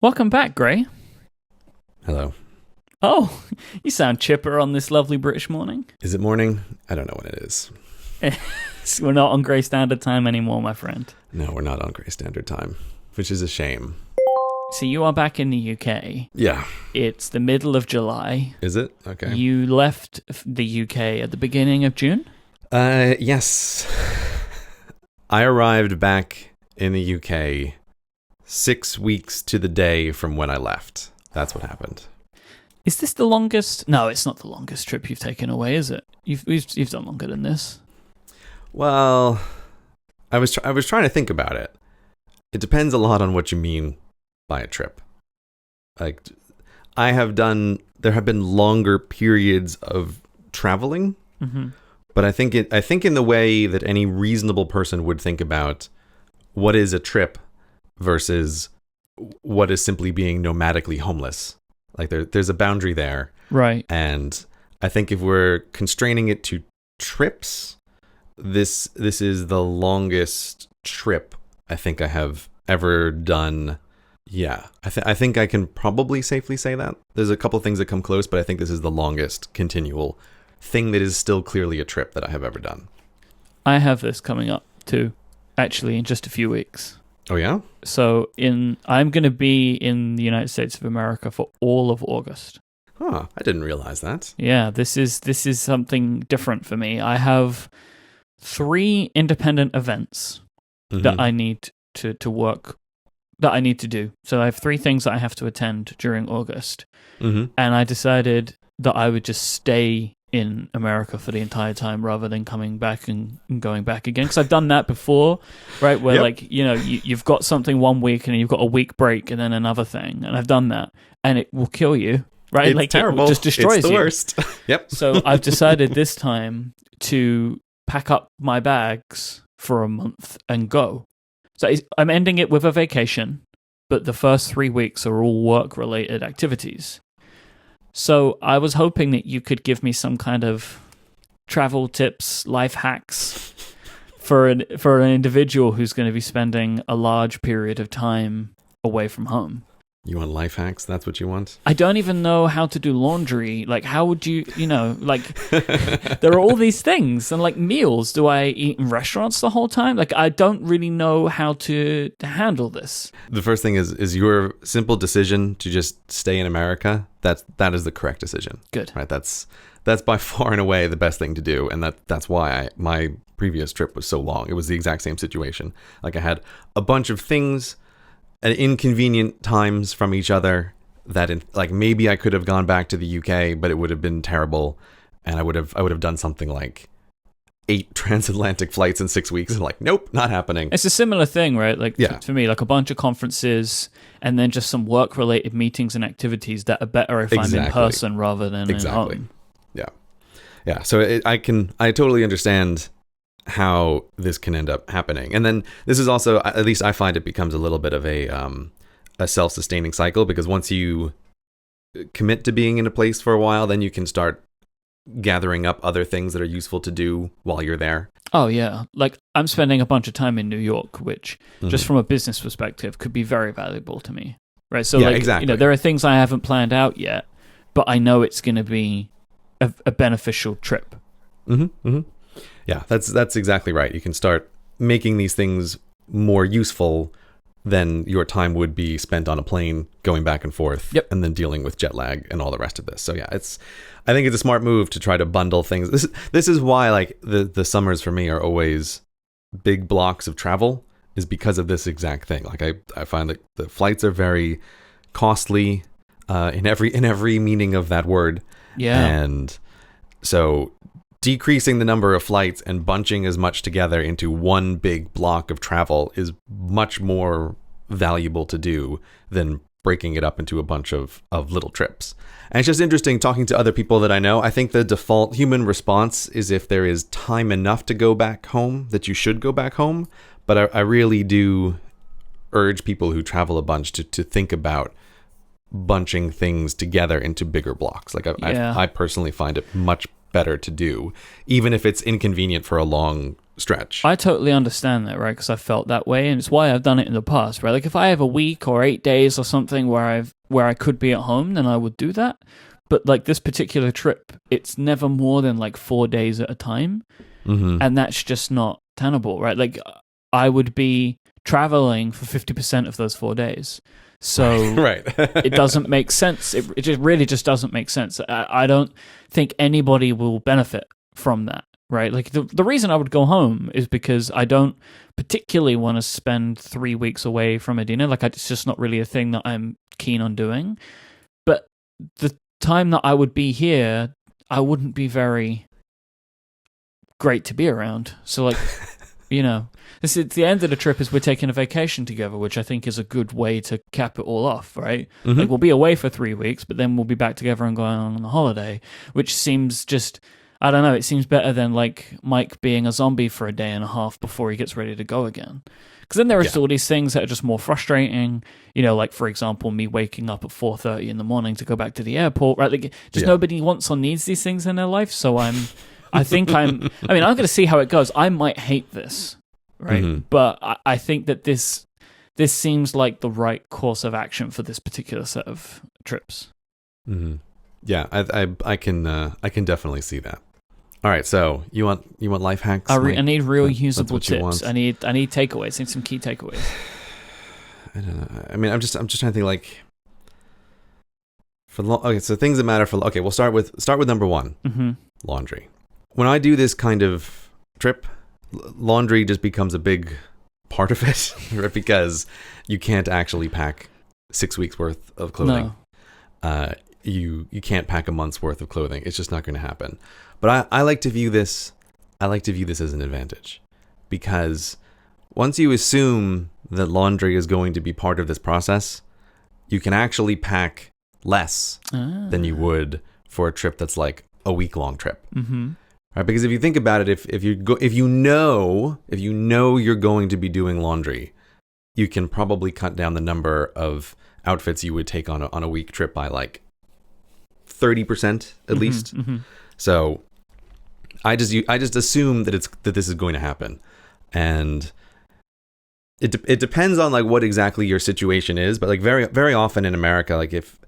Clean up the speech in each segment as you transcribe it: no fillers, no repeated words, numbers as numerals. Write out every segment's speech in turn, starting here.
Welcome back, Gray. Hello. Oh, you sound chipper on this lovely British morning. Is it morning? I don't know when it is. We're not on Grey Standard Time anymore, my friend. No, we're not on Grey Standard Time, which is a shame. So you are back in the UK. Yeah. It's the middle of July. Is it? Okay. You left the UK at the beginning of June? Yes. I arrived back in the UK 6 weeks to the day from when I left. That's what happened. Is this the longest? No, it's not the longest trip you've taken away, is it? You've done longer than this. Well, I was trying to think about it. It depends a lot on what you mean by a trip. Like, there have been longer periods of traveling, but I think in the way that any reasonable person would think about what is a trip versus what is simply being nomadically homeless. Like there's a boundary there. Right. And I think if we're constraining it to trips, this is the longest trip I think I have ever done. Yeah, I think I can probably safely say that. There's a couple things that come close, but I think this is the longest continual thing that is still clearly a trip that I have ever done. I have this coming up too, actually, in just a few weeks. Oh, yeah? So I'm going to be in the United States of America for all of August. Huh, I didn't realize that. Yeah, this is something different for me. I have 3 independent events that I need to work, that I need to do. So I have 3 things that I have to attend during August. And I decided that I would just stay in America for the entire time rather than coming back and going back again. Because I've done that before, right? Where like, you've got something 1 week and then you've got a week break and then another thing. And I've done that. And it will kill you, right? It's like terrible. It just destroys it's the you. worst. Yep. So I've decided this time to pack up my bags for a month and go. So I'm ending it with a vacation, but the first 3 weeks are all work-related activities. So I was hoping that you could give me some kind of travel tips, life hacks for an individual who's going to be spending a large period of time away from home. You want life hacks? That's what you want? I don't even know how to do laundry. Like, how would you there are all these things. And like meals, do I eat in restaurants the whole time? Like, I don't really know how to handle this. The first thing is your simple decision to just stay in America. That is the correct decision. Good. Right? That's by far and away the best thing to do. And that's why my previous trip was so long. It was the exact same situation. Like, I had a bunch of things at inconvenient times from each other that maybe I could have gone back to the UK, but it would have been terrible. And I would have done something like 8 transatlantic flights in 6 weeks. And like, nope, not happening. It's a similar thing, right? Like, yeah. For me, like a bunch of conferences and then just some work-related meetings and activities that are better if I'm in person rather than at home. Yeah. So I totally understand how this can end up happening. And then this is also, at least I find, it becomes a little bit of a self-sustaining cycle, because once you commit to being in a place for a while, then you can start gathering up other things that are useful to do while you're there. Oh, yeah. Like, I'm spending a bunch of time in New York, which, just from a business perspective, could be very valuable to me. Right? So, exactly. There are things I haven't planned out yet, but I know it's going to be a beneficial trip. Yeah, that's exactly right. You can start making these things more useful than your time would be spent on a plane going back and forth, and then dealing with jet lag and all the rest of this. So yeah, I think it's a smart move to try to bundle things. This is why, like, the summers for me are always big blocks of travel, is because of this exact thing. Like, I find that the flights are very costly in every meaning of that word. Yeah. And so decreasing the number of flights and bunching as much together into one big block of travel is much more valuable to do than breaking it up into a bunch of little trips. And it's just interesting talking to other people that I know. I think the default human response is, if there is time enough to go back home, that you should go back home. But I really do urge people who travel a bunch to think about bunching things together into bigger blocks. Like, I personally find it much better to do, even if it's inconvenient for a long stretch. I totally understand that, right? Because I felt that way, and it's why I've done it in the past, right? Like if I have a week or 8 days or something where I could be at home, then I would do that. But like this particular trip, it's never more than like 4 days at a time, and that's just not tenable, right? Like I would be traveling for 50% of those 4 days. So right. It doesn't make sense. It just really just doesn't make sense. I don't think anybody will benefit from that, right? Like the reason I would go home is because I don't particularly want to spend 3 weeks away from a dinner. Like it's just not really a thing that I'm keen on doing. But the time that I would be here, I wouldn't be very great to be around. So like, you know, this is the end of the trip is we're taking a vacation together, which I think is a good way to cap it all off, right? Like we'll be away for 3 weeks, but then we'll be back together and going on a holiday, which seems just, I don't know, it seems better than like Myke being a zombie for a day and a half before he gets ready to go again. Because then there are still these things that are just more frustrating, you know, like for example, me waking up at 4:30 in the morning to go back to the airport, right? Like just nobody wants or needs these things in their life. So I'm going to see how it goes. I might hate this, right? But I think that this seems like the right course of action for this particular set of trips. Yeah, I can definitely see that. All right, so you want life hacks? I need real usable tips. I need takeaways. I need some key takeaways. I don't know. I mean, I'm just trying to think like okay, so things that matter for we'll start with number one, laundry. When I do this kind of trip, laundry just becomes a big part of it, right? Because you can't actually pack 6 weeks worth of clothing. No. You can't pack a month's worth of clothing. It's just not going to happen. But I like to view this. I like to view this as an advantage, because once you assume that laundry is going to be part of this process, you can actually pack less than you would for a trip that's like a week-long trip. Right? Because if you think about it, if you know you're going to be doing laundry, you can probably cut down the number of outfits you would take on a week trip by like 30% at least. So I just assume that this is going to happen, and it depends on like what exactly your situation is. But like very very often in America, like if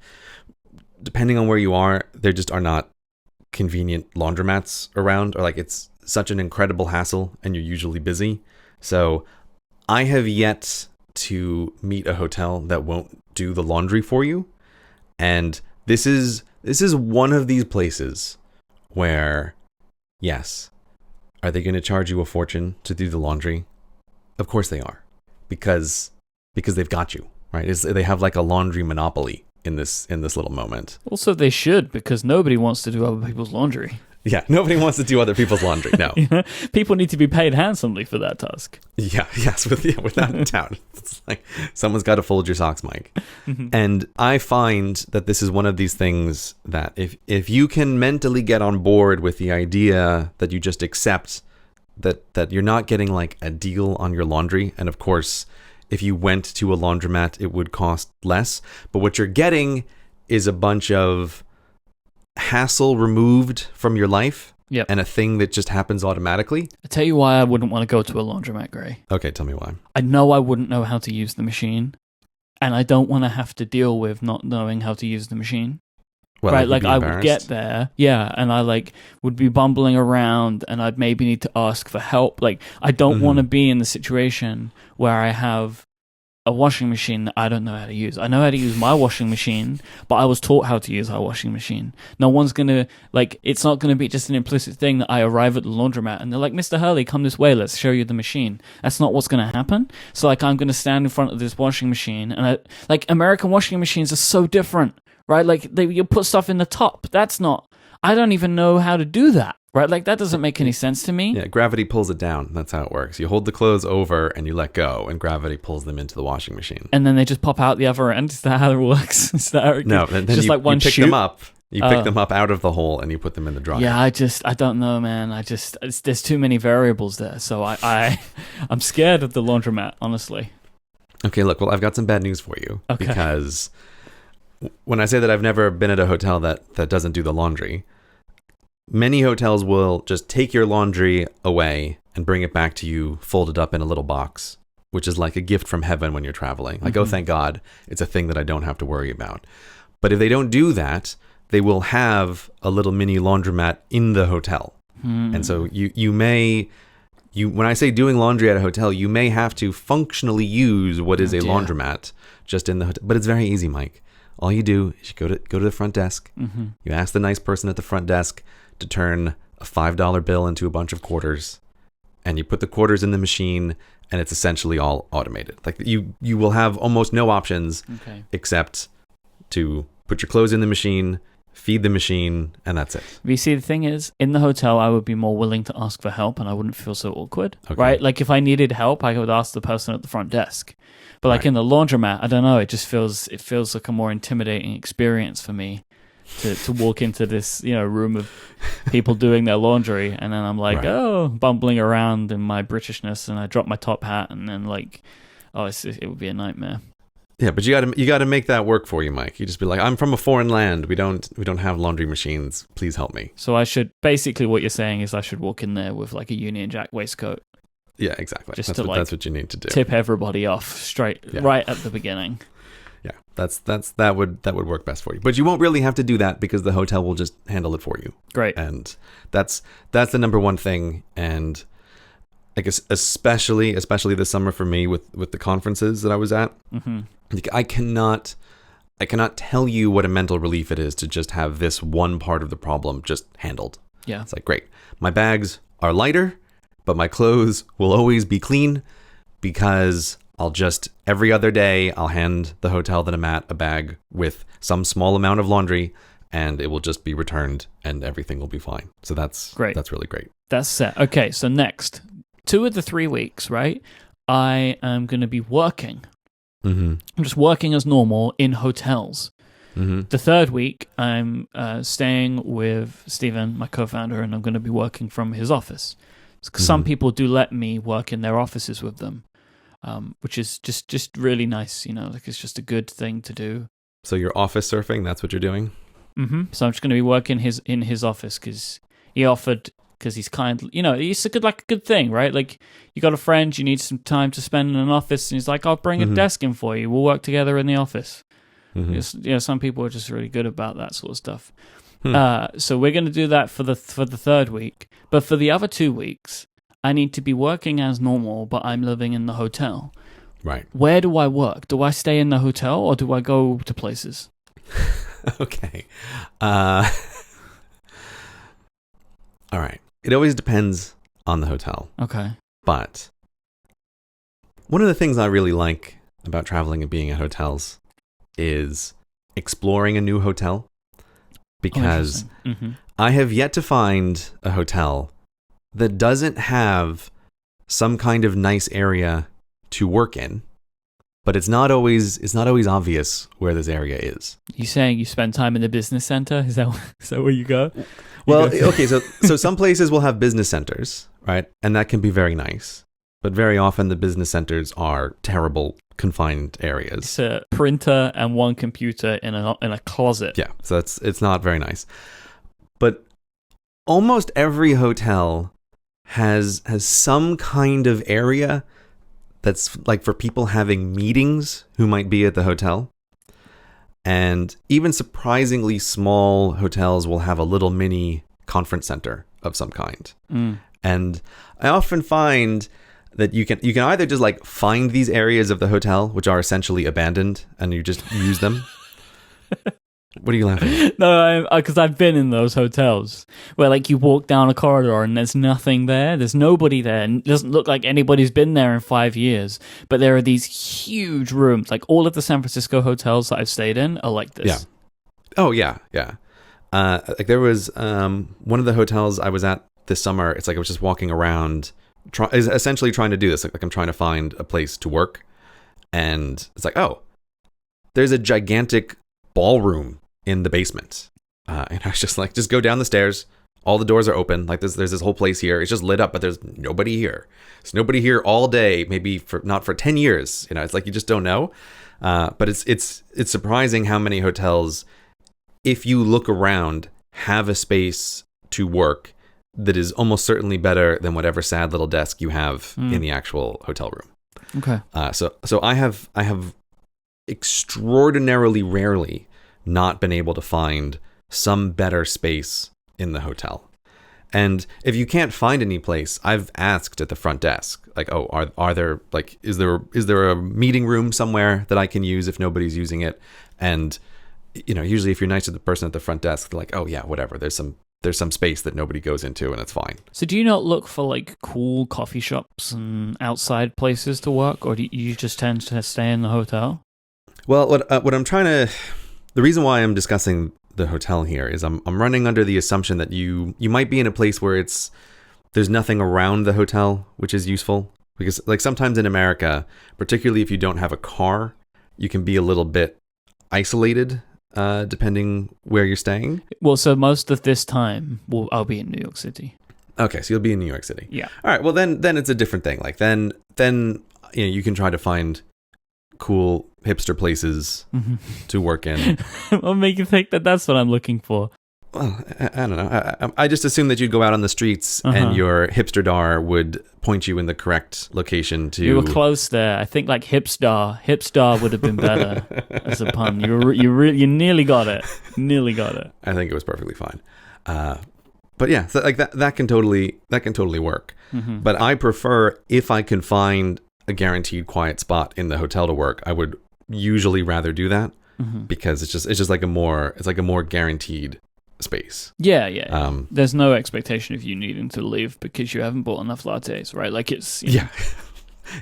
depending on where you are, there just are not convenient laundromats around, or like it's such an incredible hassle and you're usually busy. So I have yet to meet a hotel that won't do the laundry for you, and this is one of these places where, yes, are they going to charge you a fortune to do the laundry? Of course they are, because they've got you, right? They have like a laundry monopoly in this little moment. Also, they should, because nobody wants to do other people's laundry. Yeah, nobody wants to do other people's laundry. No, people need to be paid handsomely for that task. Without a doubt. It's like someone's got to fold your socks, Myke. And I find that this is one of these things that if you can mentally get on board with the idea that you just accept that you're not getting like a deal on your laundry, and of course, if you went to a laundromat, it would cost less, but what you're getting is a bunch of hassle removed from your life, and a thing that just happens automatically. I tell you why I wouldn't want to go to a laundromat, Gray. Okay, tell me why. I know I wouldn't know how to use the machine, and I don't want to have to deal with not knowing how to use the machine. Well, right, like I would get there, and I like would be bumbling around, and I'd maybe need to ask for help. Like I don't want to be in the situation where I have a washing machine that I don't know how to use. I know how to use my washing machine, but I was taught how to use our washing machine. No one's gonna it's not gonna be just an implicit thing that I arrive at the laundromat and they're like, Mr. Hurley, come this way, let's show you the machine. That's not what's gonna happen. So like I'm gonna stand in front of this washing machine, and American washing machines are so different, right? Like you put stuff in the top. I don't even know how to do that. Right, like that doesn't make any sense to me. Yeah, gravity pulls it down. That's how it works. You hold the clothes over and you let go, and gravity pulls them into the washing machine. And then they just pop out the other end. Is that how it works? No, then just like one you pick shoot? them up. You pick them up out of the hole and you put them in the dryer. Yeah, I don't know, man. There's too many variables there. So I'm scared of the laundromat, honestly. Okay, look, well, I've got some bad news for you. Okay. Because when I say that I've never been at a hotel that doesn't do the laundry, many hotels will just take your laundry away and bring it back to you folded up in a little box, which is like a gift from heaven when you're traveling. Like, oh, thank God, it's a thing that I don't have to worry about. But if they don't do that, they will have a little mini laundromat in the hotel. And so you may, when I say doing laundry at a hotel, you may have to functionally use what is a laundromat just in the hotel. But it's very easy, Myke. All you do is you go to the front desk. You ask the nice person at the front desk to turn a $5 bill into a bunch of quarters, and you put the quarters in the machine, and it's essentially all automated. Like you will have almost no options except to put your clothes in the machine, feed the machine, and that's it. You see, the thing is, in the hotel, I would be more willing to ask for help, and I wouldn't feel so awkward, right? Like, if I needed help, I would ask the person at the front desk. But like in the laundromat, I don't know, it feels like a more intimidating experience for me to walk into this, room of people doing their laundry, and then I'm like, bumbling around in my Britishness, and I drop my top hat, and then it would be a nightmare. Yeah, but you got to make that work for you, Myke. You just be like, I'm from a foreign land. We don't have laundry machines. Please help me. So I should, basically what you're saying is I should walk in there with like a Union Jack waistcoat. Yeah, exactly. That's what you need to do. Tip everybody off right at the beginning. Yeah, that would work best for you. But you won't really have to do that because the hotel will just handle it for you. Great. And that's the number one thing. And I guess especially this summer for me with the conferences that I was at. I cannot tell you what a mental relief it is to just have this one part of the problem just handled. Yeah. It's like, great. My bags are lighter, but my clothes will always be clean because I'll just, every other day, I'll hand the hotel that I'm at a bag with some small amount of laundry, and it will just be returned and everything will be fine. So that's great. That's really great. That's set. Okay, so next, 2 of the 3 weeks, right? I am going to be working. I'm just working as normal in hotels. The 3rd week, I'm staying with Steven, my co-founder, and I'm going to be working from his office. Some people do let me work in their offices with them, which is just really nice. It's just a good thing to do. So you're office surfing? That's what you're doing? So I'm just going to be working in his office because he offered. Because he's kind, it's a good thing, right? Like, you got a friend, you need some time to spend in an office, and he's like, I'll bring a desk in for you. We'll work together in the office. Some people are just really good about that sort of stuff. So we're going to do that for the 3rd week. But for the other 2 weeks, I need to be working as normal, but I'm living in the hotel. Right. Where do I work? Do I stay in the hotel, or do I go to places? Okay. All right. It always depends on the hotel. Okay. But one of the things I really like about traveling and being at hotels is exploring a new hotel, because I have yet to find a hotel that doesn't have some kind of nice area to work in, but it's not always obvious where this area is. You saying you spend time in the business center? Is that where you go? Well, okay, so some places will have business centers, right? And that can be very nice. But very often the business centers are terrible, confined areas. It's a printer and one computer in a closet. Yeah, so it's not very nice. But almost every hotel has some kind of area that's like for people having meetings who might be at the hotel. And even surprisingly small hotels will have a little mini conference center of some kind. And I often find that you can either just like find these areas of the hotel which are essentially abandoned and you just use them. What are you laughing at? No, because I've been in those hotels where like you walk down a corridor and there's nothing there. There's nobody there. And it doesn't look like anybody's been there in 5 years. But there are these huge rooms. Like all of the San Francisco hotels that I've stayed in are like this. Yeah. Oh, yeah, yeah. Like there was one of the hotels I was at this summer. It's like I was just walking around, essentially trying to do this. Like I'm trying to find a place to work. And it's like, oh, there's a gigantic ballroom in the basement. And I was just like, just go down the stairs. All the doors are open. Like there's this whole place here. It's just lit up, but there's nobody here. There's nobody here all day, maybe not for 10 years. It's like you just don't know. But it's surprising how many hotels, if you look around, have a space to work that is almost certainly better than whatever sad little desk you have in the actual hotel room. Okay. So I have extraordinarily rarely not been able to find some better space in the hotel. And if you can't find any place, I've asked at the front desk, like, oh, are there, like, is there a meeting room somewhere that I can use if nobody's using it? And, you know, usually if you're nice to the person at the front desk, they're like, oh yeah, whatever. There's some space that nobody goes into and it's fine. So do you not look for like cool coffee shops and outside places to work, or do you just tend to stay in the hotel? Well, what I'm trying to, the reason why I'm discussing the hotel here is I'm running under the assumption that you might be in a place where there's nothing around the hotel, which is useful, because like sometimes in America, particularly if you don't have a car, you can be a little bit isolated depending where you're staying. Well, so most of this time I'll be in New York City. Okay, so you'll be in New York City. Yeah. All right, well then it's a different thing. Like then you know, you can try to find cool hipster places to work in. What make you think that that's what I'm looking for? Well, I don't know. I just assumed that you'd go out on the streets and your hipster-dar would point you in the correct location to... You were close there. I think like hipstar would have been better as a pun. You nearly got it. Nearly got it. I think it was perfectly fine. But yeah, so like that can totally work. But I prefer, if I can find a guaranteed quiet spot in the hotel to work, I would usually rather do that because it's just like a more guaranteed space. Yeah. There's no expectation of you needing to leave because you haven't bought enough lattes, right? Like it's yeah.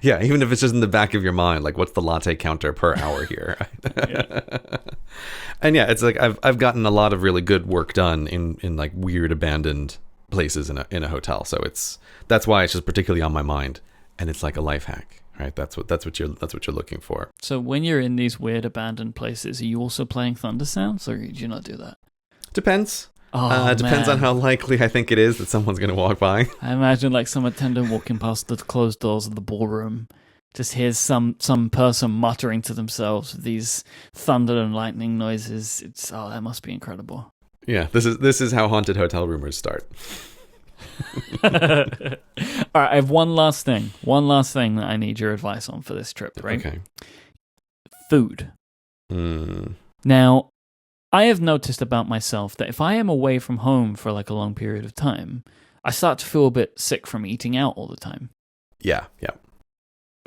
Yeah, even if it's just in the back of your mind, like what's the latte counter per hour here? Yeah. And yeah, it's like I've gotten a lot of really good work done in like weird abandoned places in a hotel. So that's why it's just particularly on my mind. And it's like a life hack, right? That's what you're looking for. So when you're in these weird abandoned places, are you also playing thunder sounds, or do you not do that? Depends. Depends on how likely I think it is that someone's going to walk by. I imagine like some attendant walking past the closed doors of the ballroom, just hears some person muttering to themselves with these thunder and lightning noises. That must be incredible. Yeah, this is how haunted hotel rumors start. All right, I have one last thing that I need your advice on for this trip, right? Okay. Food. Now, I have noticed about myself that if I am away from home for like a long period of time, I start to feel a bit sick from eating out all the time. Yeah.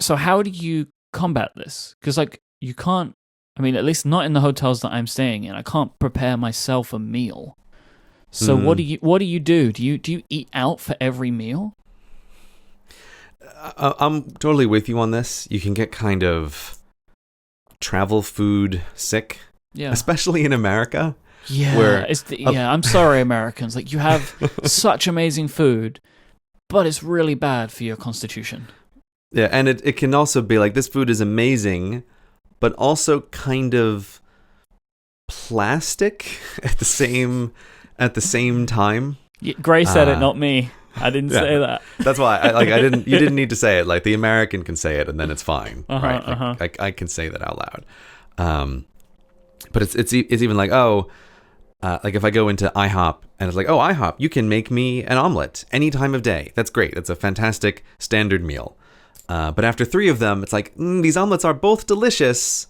So how do you combat this? Because like you can't, I mean, at least not in the hotels that I'm staying in, I can't prepare myself a meal. So what do you do? Do you eat out for every meal? I'm totally with you on this. You can get kind of travel food sick, especially in America. Yeah, I'm sorry, Americans. Like you have such amazing food, but it's really bad for your constitution. Yeah, and it can also be like this food is amazing, but also kind of plastic at the same time. Gray said it, not me. I didn't say that. That's why you didn't need to say it. Like the American can say it and then it's fine, right? Like, I can say that out loud. But it's even like, like if I go into IHOP and it's like, oh, IHOP, you can make me an omelet any time of day. That's great. That's a fantastic standard meal. But after 3 of them, it's like, these omelets are both delicious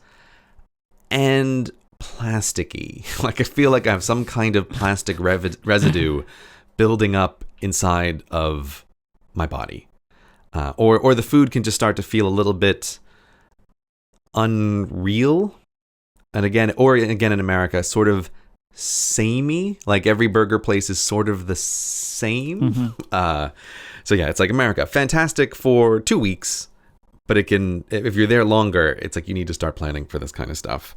and plasticky. Like I feel like I have some kind of plastic residue building up inside of my body, or the food can just start to feel a little bit unreal, and again in America, sort of samey. Like every burger place is sort of the same. So yeah, it's like America, fantastic for 2 weeks, but it can, if you're there longer, it's like you need to start planning for this kind of stuff.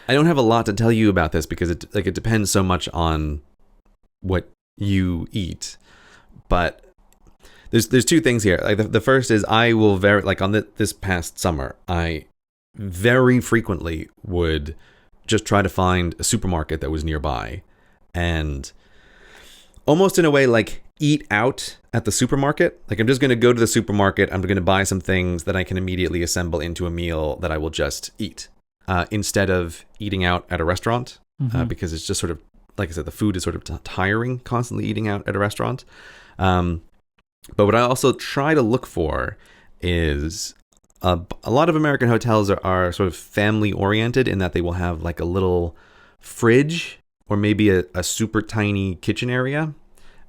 I don't have a lot to tell you about this because it depends so much on what you eat. But there's 2 things here. Like the first is I will this past summer, I very frequently would just try to find a supermarket that was nearby and almost in a way like eat out at the supermarket. Like I'm just going to go to the supermarket. I'm going to buy some things that I can immediately assemble into a meal that I will just eat. Instead of eating out at a restaurant, because it's just sort of like I said, the food is sort of tiring, constantly eating out at a restaurant. But what I also try to look for is a lot of American hotels are sort of family oriented in that they will have like a little fridge or maybe a super tiny kitchen area.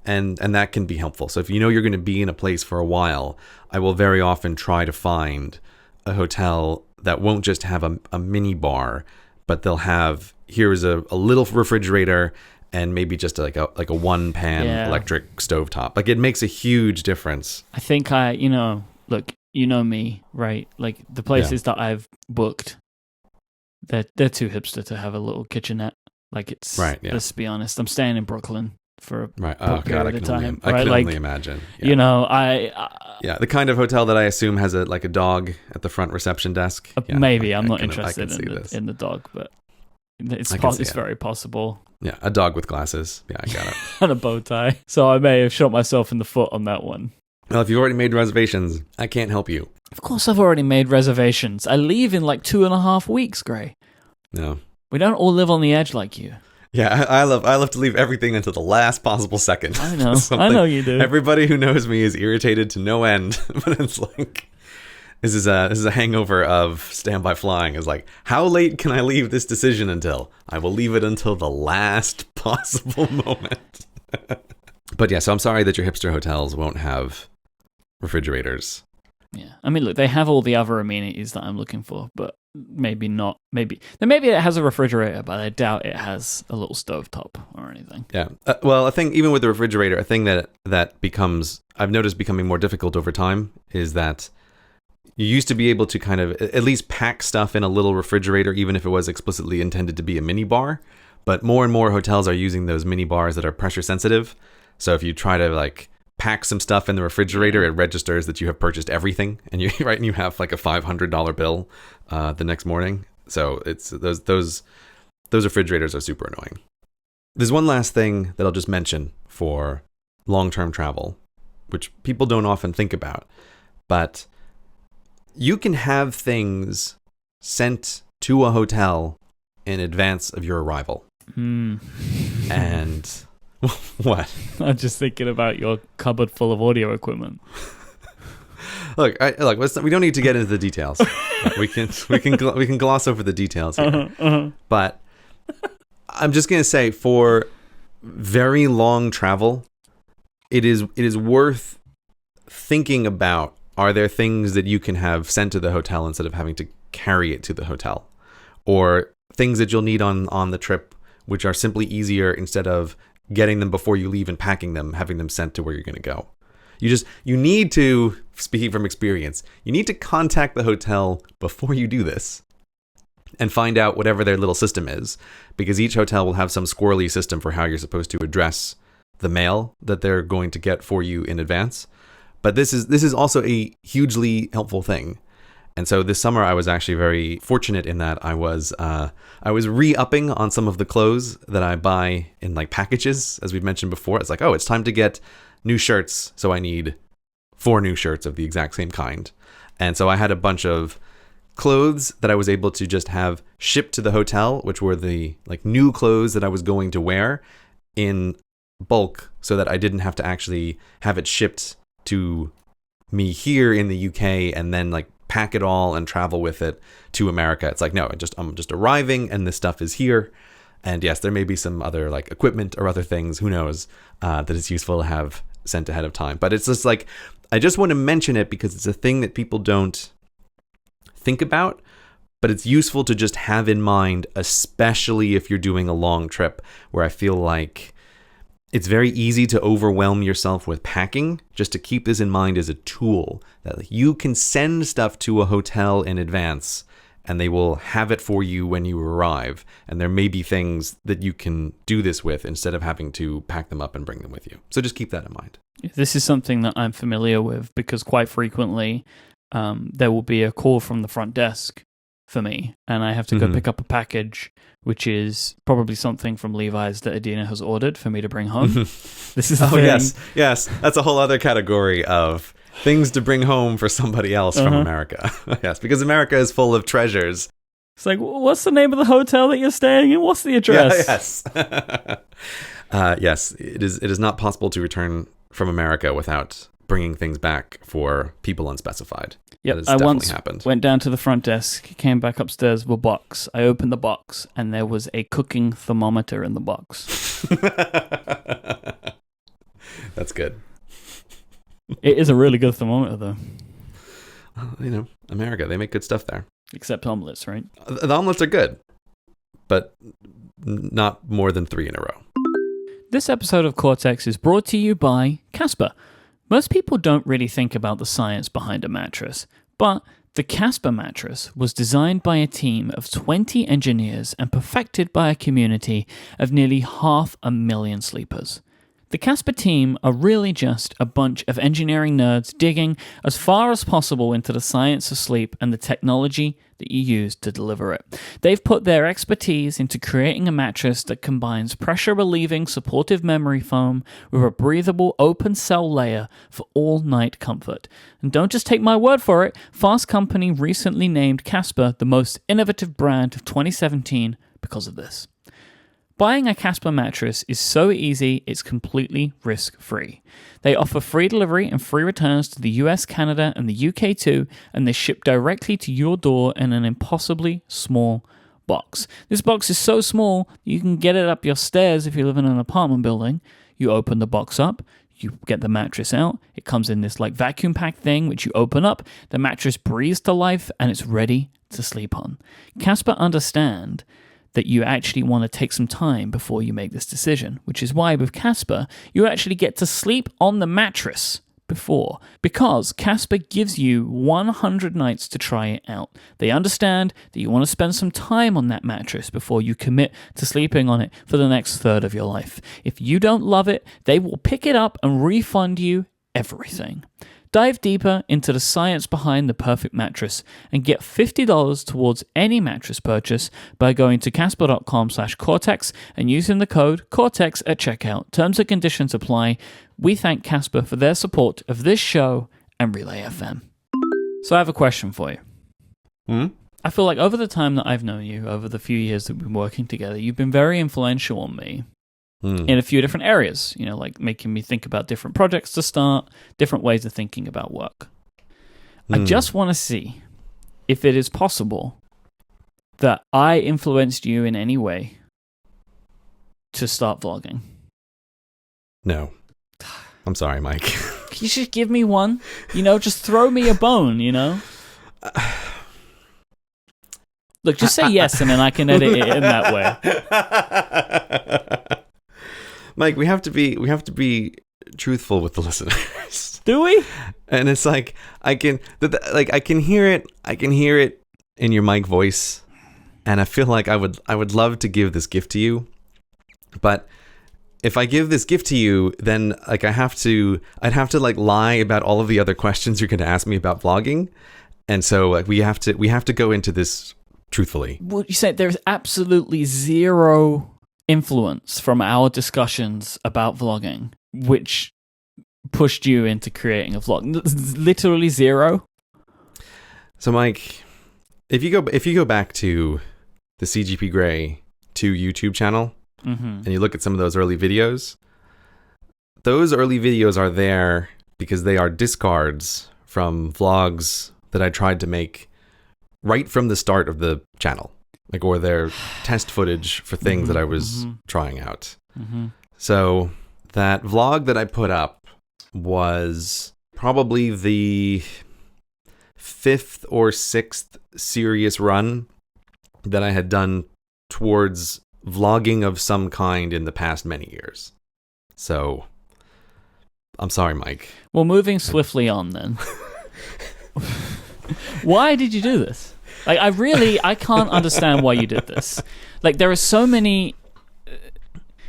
And that can be helpful. So if you know you're going to be in a place for a while, I will very often try to find a hotel that won't just have a mini bar, but they'll have, here's a little refrigerator and maybe just like a one pan electric stovetop. Like it makes a huge difference. I think look, you know me, right? Like the places that I've booked, they're too hipster to have a little kitchenette. Like it's, right, yeah. Let's be honest, I'm staying in Brooklyn for right. Oh god, I can only imagine. Yeah. The kind of hotel that I assume has a dog at the front reception desk. Maybe I'm not interested in the dog, but it's very possible. Yeah, a dog with glasses. Yeah, I got it. And a bow tie. So I may have shot myself in the foot on that one. Well, if you've already made reservations, I can't help you. Of course I've already made reservations. I leave in like 2.5 weeks, Gray. No. We don't all live on the edge like you. Yeah, I love to leave everything until the last possible second. I know. I know you do. Everybody who knows me is irritated to no end. But it's like, this is a hangover of Standby Flying. Is like, how late can I leave this decision until? I will leave it until the last possible moment. But yeah, so I'm sorry that your hipster hotels won't have refrigerators. Yeah, I mean, look, they have all the other amenities that I'm looking for, but maybe not. Maybe it has a refrigerator, but I doubt it has a little stovetop or anything. Yeah. Well, I think even with the refrigerator, a thing that becomes, I've noticed becoming more difficult over time is that you used to be able to kind of at least pack stuff in a little refrigerator, even if it was explicitly intended to be a mini bar. But more and more hotels are using those mini bars that are pressure sensitive. So if you try to like pack some stuff in the refrigerator, it registers that you have purchased everything, and you have like a $500 bill the next morning. So it's those refrigerators are super annoying. There's one last thing that I'll just mention for long-term travel, which people don't often think about, but you can have things sent to a hotel in advance of your arrival. And what? I'm just thinking about your cupboard full of audio equipment. Look, we don't need to get into the details. We can gloss over the details here. But I'm just gonna say, for very long travel, it is worth thinking about. Are there things that you can have sent to the hotel instead of having to carry it to the hotel, or things that you'll need on the trip, which are simply easier instead of getting them before you leave and packing them, having them sent to where you're going to go. You need to, speaking from experience, you need to contact the hotel before you do this and find out whatever their little system is, because each hotel will have some squirrely system for how you're supposed to address the mail that they're going to get for you in advance. But this is also a hugely helpful thing. And so this summer, I was actually very fortunate in that I was re-upping on some of the clothes that I buy in like packages, as we've mentioned before. It's like, oh, it's time to get new shirts, so I need 4 new shirts of the exact same kind. And so I had a bunch of clothes that I was able to just have shipped to the hotel, which were the like new clothes that I was going to wear in bulk, so that I didn't have to actually have it shipped to me here in the UK and then like pack it all and travel with it to America. It's like, no, I'm just arriving and this stuff is here. And yes, there may be some other like equipment or other things, who knows, that it's useful to have sent ahead of time. But it's just like, I just want to mention it because it's a thing that people don't think about, but it's useful to just have in mind, especially if you're doing a long trip, where I feel like it's very easy to overwhelm yourself with packing. Just to keep this in mind as a tool, that you can send stuff to a hotel in advance and they will have it for you when you arrive. And there may be things that you can do this with instead of having to pack them up and bring them with you. So just keep that in mind. This is something that I'm familiar with, because quite frequently there will be a call from the front desk for me, and I have to go pick up a package, which is probably something from Levi's that Adina has ordered for me to bring home. This is the thing. Yes. That's a whole other category of things to bring home for somebody else from America. Yes, because America is full of treasures. It's like, what's the name of the hotel that you're staying in? What's the address? Yeah, yes. Yes, it is not possible to return from America without bringing things back for people unspecified. Yep, I once went down to the front desk, came back upstairs with a box. I opened the box, and there was a cooking thermometer in the box. That's good. It is a really good thermometer, though. You know, America, they make good stuff there. Except omelets, right? The omelets are good, but not more than 3 in a row. This episode of Cortex is brought to you by Casper. Most people don't really think about the science behind a mattress, but the Casper Mattress was designed by a team of 20 engineers and perfected by a community of nearly 500,000 sleepers. The Casper team are really just a bunch of engineering nerds digging as far as possible into the science of sleep and the technology that you use to deliver it. They've put their expertise into creating a mattress that combines pressure-relieving supportive memory foam with a breathable open cell layer for all-night comfort. And don't just take my word for it, Fast Company recently named Casper the most innovative brand of 2017 because of this. Buying a Casper mattress is so easy, it's completely risk-free. They offer free delivery and free returns to the US, Canada, and the UK too, and they ship directly to your door in an impossibly small box. This box is so small, you can get it up your stairs if you live in an apartment building. You open the box up, you get the mattress out, it comes in this like vacuum pack thing which you open up, the mattress breathes to life, and it's ready to sleep on. Casper understand that you actually want to take some time before you make this decision, which is why with Casper, you actually get to sleep on the mattress before, because Casper gives you 100 nights to try it out. They understand that you want to spend some time on that mattress before you commit to sleeping on it for the next third of your life. If you don't love it, they will pick it up and refund you everything. Dive deeper into the science behind the perfect mattress and get $50 towards any mattress purchase by going to casper.com/Cortex and using the code Cortex at checkout. Terms and conditions apply. We thank Casper for their support of this show and Relay FM. So I have a question for you. I feel like over the time that I've known you, over the few years that we've been working together, you've been very influential on me. In a few different areas, you know, like making me think about different projects to start, different ways of thinking about work. I just want to see if it is possible that I influenced you in any way to start vlogging. No. I'm sorry, Myke. Can you just give me one? You know, just throw me a bone, you know? Look, just say yes and then I can edit it in that way. Myke, we have to be truthful with the listeners. Do we? And it's like I can hear it in your Myke voice, and I feel like I would love to give this gift to you, but if I give this gift to you, then like I'd have to like lie about all of the other questions you're going to ask me about vlogging, and so like we have to go into this truthfully. Well, you said there's absolutely zero influence from our discussions about vlogging, which pushed you into creating a vlog. Literally zero. So, Myke, if you go back to the CGP Grey 2 YouTube channel and you look at some of those early videos, those early videos are there because they are discards from vlogs that I tried to make right from the start of the channel. Like, or their test footage for things that I was trying out. So that vlog that I put up was probably the 5th or 6th serious run that I had done towards vlogging of some kind in the past many years. So I'm sorry, Myke. Well, moving swiftly on then. Why did you do this? Like, I can't understand why you did this. Like, there are so many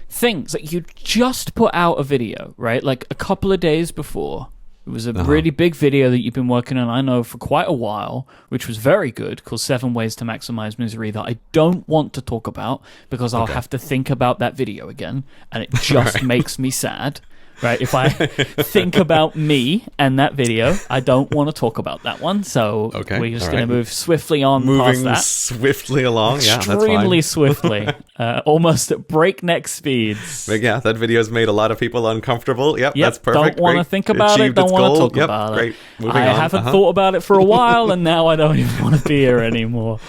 things. Like, you just put out a video, right? Like, a couple of days before. It was a really big video that you've been working on, I know, for quite a while, which was very good, called 7 Ways to Maximize Misery, that I don't want to talk about because I'll have to think about that video again, and it just makes me sad. right? If I think about me and that video, I don't want to talk about that one. So we're just going to move swiftly on past that. Swiftly along, extremely swiftly, almost at breakneck speeds. But yeah, that video's made a lot of people uncomfortable. Yep, that's perfect. Don't want to think about it. Don't want to talk about it. Great. Moving I on. haven't thought about it for a while, and now I don't even want to be here anymore.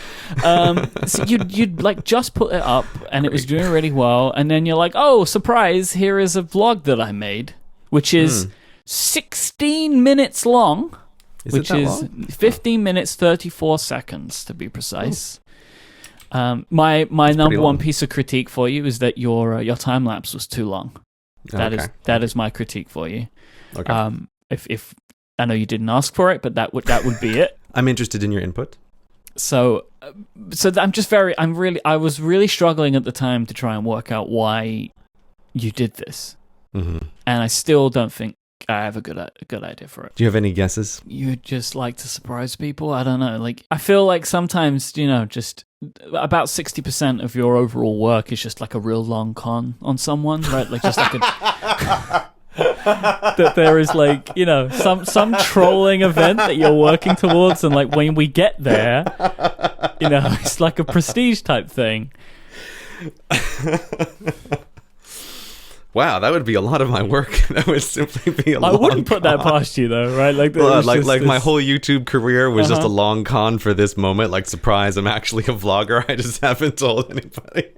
So you'd like just put it up, and it was doing really well, and then you're like, oh, surprise! Here is a vlog that I made, which is 16 minutes long. Which is 15 minutes 34 seconds to be precise. My number one piece of critique for you is that your time lapse was too long. That is my critique for you. Okay. If I know you didn't ask for it, but that would be it. I'm interested in your input. So I was really struggling at the time to try and work out why you did this, and I still don't think I have a good idea for it. Do you have any guesses? You just like to surprise people? I don't know. Like, I feel like sometimes, just about 60% of your overall work is just like a real long con on someone, right? Like, just like that there is like, some trolling event that you're working towards, and like when we get there, it's like a prestige type thing. Wow, that would be a lot of my work. That would simply be a long con. I wouldn't put that past you, though, right? Like, my whole YouTube career was just a long con for this moment. Like, surprise, I'm actually a vlogger. I just haven't told anybody.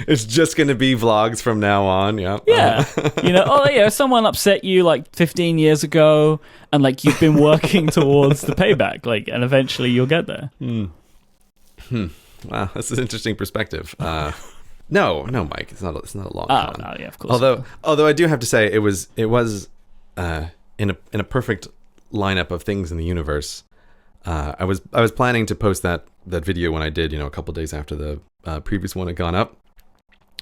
It's just going to be vlogs from now on. Yeah. Yeah. Someone upset you like 15 years ago, and like you've been working towards the payback, like, and eventually you'll get there. Wow, that's an interesting perspective. No, Myke, it's not a long con. No, yeah, of course. Although I do have to say it was in a perfect lineup of things in the universe. I was planning to post that video when I did, a couple days after the previous one had gone up.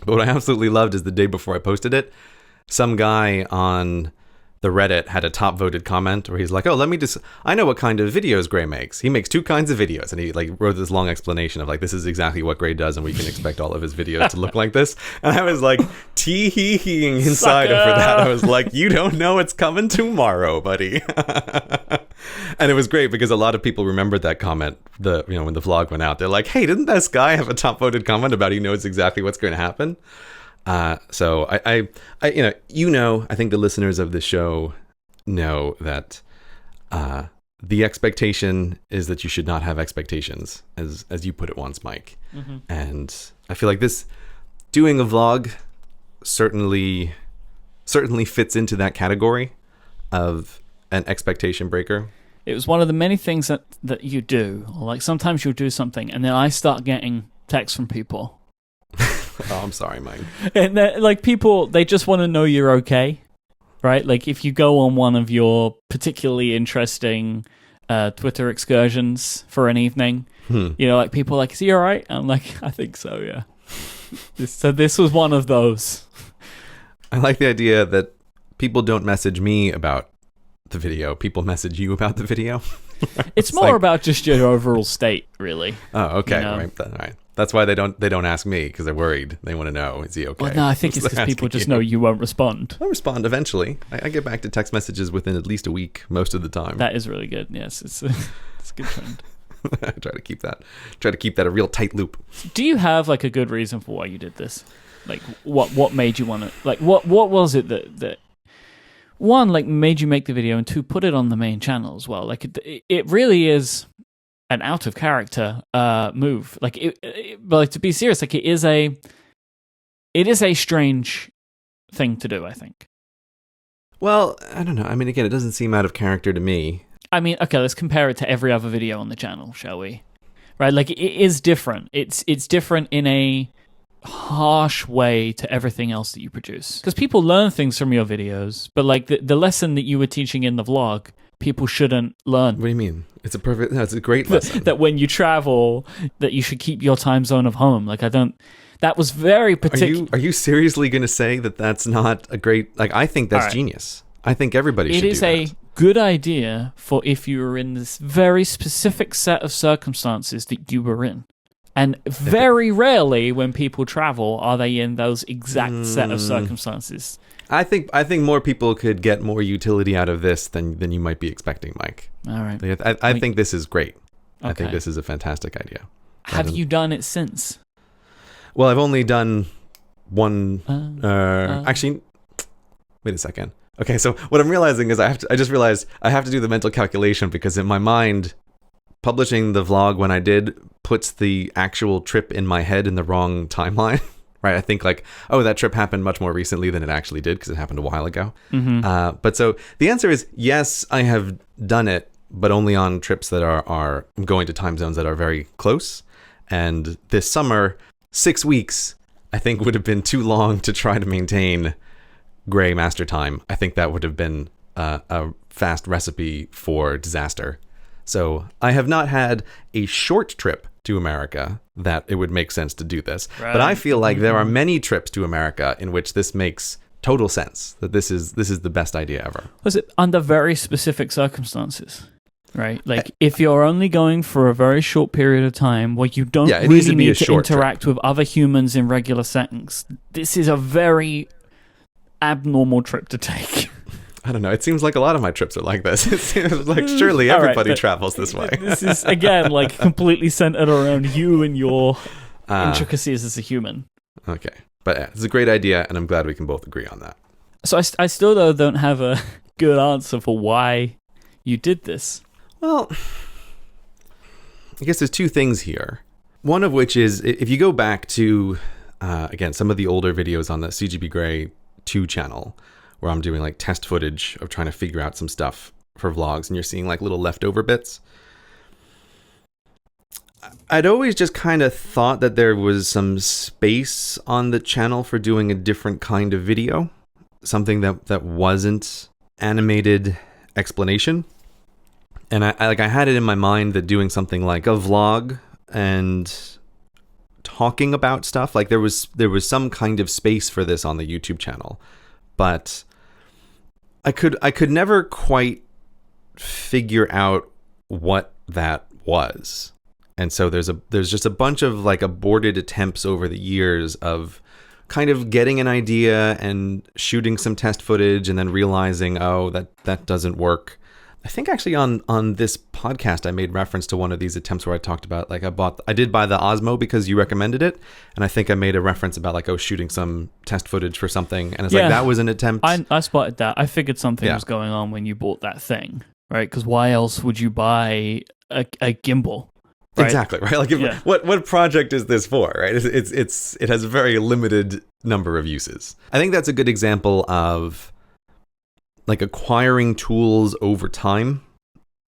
But what I absolutely loved is the day before I posted it, some guy on the Reddit had a top voted comment where he's like, oh, I know what kind of videos Gray makes. He makes two kinds of videos. And he like wrote this long explanation of like, this is exactly what Gray does, and we can expect all of his videos to look like this. And I was like, tee-hee-heeing inside over that. I was like, you don't know it's coming tomorrow, buddy. And it was great because a lot of people remembered that comment, when the vlog went out. They're like, hey, didn't this guy have a top voted comment about he knows exactly what's going to happen? So I think the listeners of this show know that the expectation is that you should not have expectations, as you put it once, Myke. Mm-hmm. And I feel like doing a vlog certainly fits into that category of an expectation breaker. It was one of the many things that you do. Like, sometimes you'll do something, and then I start getting texts from people. Oh, I'm sorry, Myke. And like, people, they just want to know you're okay, right? Like, if you go on one of your particularly interesting Twitter excursions for an evening, like, people are like, is he all right? I'm like, I think so, yeah. So this was one of those. I like the idea that people don't message me about the video. People message you about the video. It's more like, about just your overall state, really. Oh, okay. Right. All right. That's why they don't ask me, because they're worried. They want to know, is he okay? Well, no, I think it's because people just know you won't respond. I'll respond eventually. I get back to text messages within at least a week most of the time. That is really good. Yes, it's a good trend. I try to keep that a real tight loop. Do you have like a good reason for why you did this? Like, what made you want to, like, what was it that one, like, made you make the video, and two, put it on the main channel as well? Like, it really is an out of character move. Like, but like, to be serious, like, it is a strange thing to do, I think. Well, I don't know. I mean, again, it doesn't seem out of character to me. I mean, okay, let's compare it to every other video on the channel, shall we? Right? Like, it is different. It's different in a harsh way to everything else that you produce. Because people learn things from your videos, but like the lesson that you were teaching in the vlog, people shouldn't learn. What do you mean? It's a great lesson. That when you travel, that you should keep your time zone of home. Like, that was very particular. Are you seriously going to say that that's not a great, like, I think that's genius. I think everybody should do that. It is a good idea for if you were in this very specific set of circumstances that you were in. And very rarely when people travel are they in those exact set of circumstances. I think more people could get more utility out of this than you might be expecting, Myke. All right. I think this is great. Okay. I think this is a fantastic idea. Have you done it since? Well, I've only done one. Actually, wait a second. Okay, so what I'm realizing is I just realized I have to do the mental calculation, because in my mind, publishing the vlog when I did puts the actual trip in my head in the wrong timeline. Right? I think like, oh, that trip happened much more recently than it actually did, because it happened a while ago. Mm-hmm. But so the answer is yes, I have done it, but only on trips that are going to time zones that are very close. And this summer, 6 weeks, I think would have been too long to try to maintain gray master time. I think that would have been a fast recipe for disaster. So I have not had a short trip to America that it would make sense to do this. Right. But I feel like there are many trips to America in which this makes total sense, that this is the best idea ever. Was it under very specific circumstances? Right? Like if you're only going for a very short period of time where you don't really need to interact with other humans in regular settings, this is a very abnormal trip to take. I don't know. It seems like a lot of my trips are like this. It seems like surely everybody travels this way. This is, again, like completely centered around you and your intricacies as a human. Okay. But yeah, it's a great idea, and I'm glad we can both agree on that. So I still, though, don't have a good answer for why you did this. Well, I guess there's two things here. One of which is, if you go back to, again, some of the older videos on the CGB Grey 2 channel, where I'm doing like test footage of trying to figure out some stuff for vlogs, and you're seeing like little leftover bits. I'd always just kind of thought that there was some space on the channel for doing a different kind of video, something that wasn't animated explanation. And I had it in my mind that doing something like a vlog and talking about stuff, like there was some kind of space for this on the YouTube channel. But I could never quite figure out what that was. And so there's just a bunch of like aborted attempts over the years of kind of getting an idea and shooting some test footage and then realizing, oh, that doesn't work. I think actually on this podcast, I made reference to one of these attempts where I talked about, like, I did buy the Osmo because you recommended it. And I think I made a reference about like, shooting some test footage for something. And it's like, that was an attempt. I spotted that. I figured something was going on when you bought that thing, right? Because why else would you buy a gimbal? Right? Exactly, right? Like, what project is this for, right? It has a very limited number of uses. I think that's a good example of like acquiring tools over time.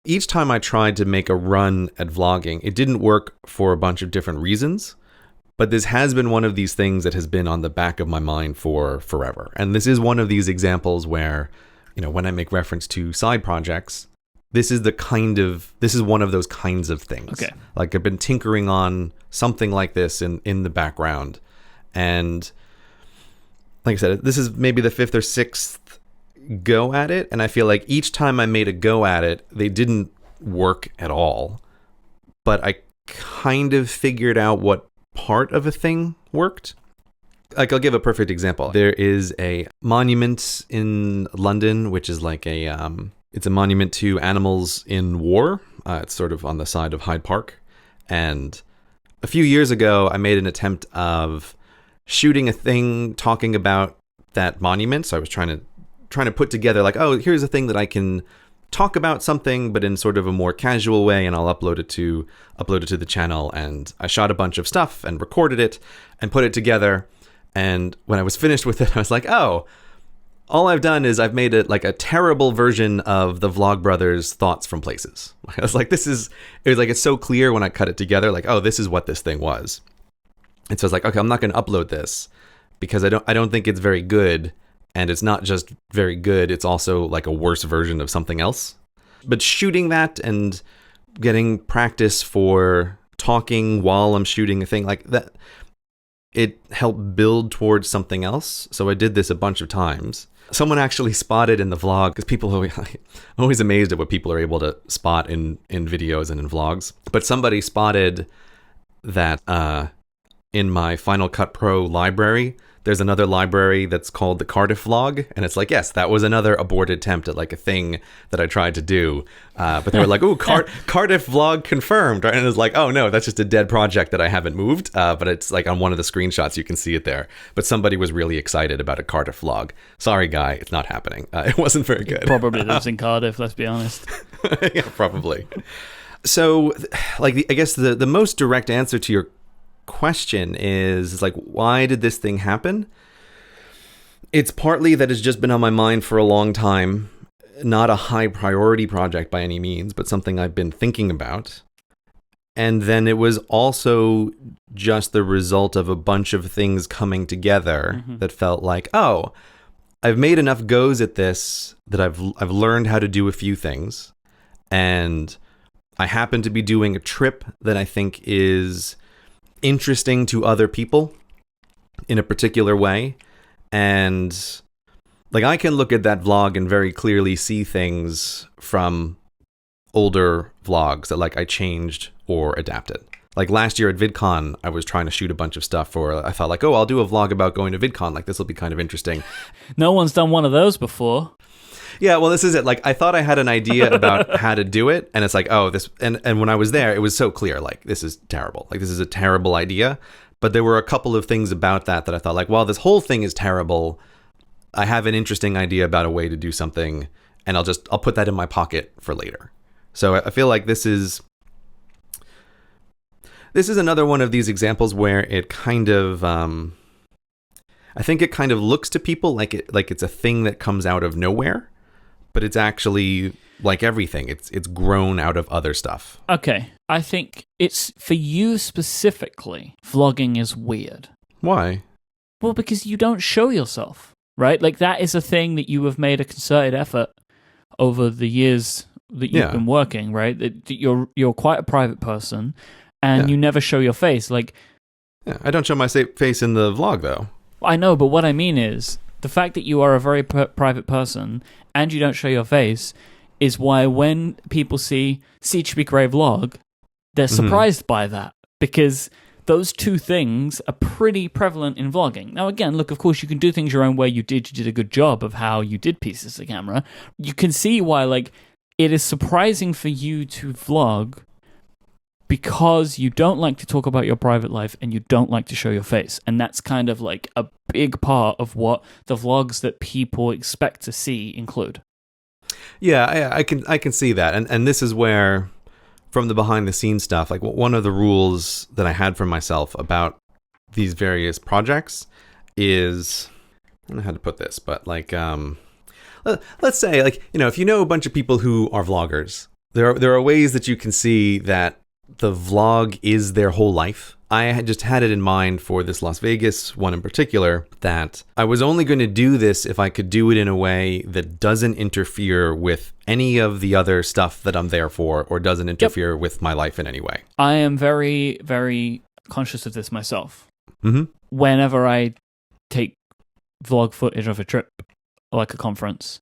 Each time I tried to make a run at vlogging, it didn't work for a bunch of different reasons, but this has been one of these things that has been on the back of my mind for forever. And this is one of these examples where, when I make reference to side projects, this is one of those kinds of things. Okay. Like I've been tinkering on something like this in the background. And like I said, this is maybe the 5th or 6th go at it, and I feel like each time I made a go at it, they didn't work at all, but I kind of figured out what part of a thing worked. Like, I'll give a perfect example. There is a monument in London, which is like it's a monument to animals in war. It's sort of on the side of Hyde Park, and a few years ago I made an attempt of shooting a thing talking about that monument. So I was trying to put together like, here's a thing that I can talk about something, but in sort of a more casual way, and I'll upload it to the channel. And I shot a bunch of stuff and recorded it and put it together. And when I was finished with it, I was like, all I've done is I've made it like a terrible version of the Vlogbrothers Thoughts from Places. I was like, it's so clear when I cut it together, like, this is what this thing was. And so I was like, okay, I'm not going to upload this because I don't think it's very good. And it's not just very good, it's also like a worse version of something else. But shooting that and getting practice for talking while I'm shooting a thing like that, it helped build towards something else. So I did this a bunch of times. Someone actually spotted in the vlog, because I'm always amazed at what people are able to spot in videos and in vlogs. But somebody spotted that in my Final Cut Pro library, there's another library that's called the Cardiff vlog, and it's like, yes, that was another aborted attempt at like a thing that I tried to do, but they were like, "Ooh, Cardiff vlog confirmed," right? And it's like, "Oh no, that's just a dead project that I haven't moved." But it's like on one of the screenshots you can see it there. But somebody was really excited about a Cardiff vlog. Sorry, guy, it's not happening. It wasn't very good. It probably lives in Cardiff. Let's be honest. Yeah, probably. So, like, I guess the most direct answer to your question is like, why did this thing happen? It's partly that it's just been on my mind for a long time, not a high priority project by any means, but something I've been thinking about. And then it was also just the result of a bunch of things coming together that felt like, oh, I've made enough goes at this that I've learned how to do a few things, and I happen to be doing a trip that I think is interesting to other people in a particular way, and like I can look at that vlog and very clearly see things from older vlogs that like I changed or adapted. Like last year at VidCon, I was trying to shoot a bunch of stuff for, I thought like, oh, I'll do a vlog about going to VidCon, like this will be kind of interesting. No one's done one of those before. Yeah, well, this is it. Like, I thought I had an idea about how to do it, and it's like, oh, this, and when I was there, it was so clear, like, this is terrible. Like, this is a terrible idea. But there were a couple of things about that I thought, like, well, this whole thing is terrible. I have an interesting idea about a way to do something, and I'll put that in my pocket for later. So I feel like this is another one of these examples where it kind of, I think it kind of looks to people like it's a thing that comes out of nowhere. But it's actually, like everything, it's grown out of other stuff. Okay, I think it's, for you specifically, vlogging is weird. Why? Well, because you don't show yourself, right? Like, that is a thing that you have made a concerted effort over the years that you've been working, right? That you're quite a private person, and you never show your face. Like, I don't show my face in the vlog, though. I know, but what I mean is, the fact that you are a very private person and you don't show your face is why when people see Siege Grey vlog, they're surprised by that, because those two things are pretty prevalent in vlogging. Now, again, look, of course, you can do things your own way. You did a good job of how you did pieces of camera. You can see why, like, it is surprising for you to vlog because you don't like to talk about your private life and you don't like to show your face. And that's kind of like a big part of what the vlogs that people expect to see include. Yeah, I can see that. And this is where, from the behind the scenes stuff, like one of the rules that I had for myself about these various projects is, I don't know how to put this, but like, let's say, like, you know, if you know a bunch of people who are vloggers, there are ways that you can see that the vlog is their whole life. I had just had it in mind for this Las Vegas one in particular that I was only going to do this if I could do it in a way that doesn't interfere with any of the other stuff that I'm there for, or doesn't interfere with my life in any way. I am very, very conscious of this myself. Mm-hmm. Whenever I take vlog footage of a trip, like a conference,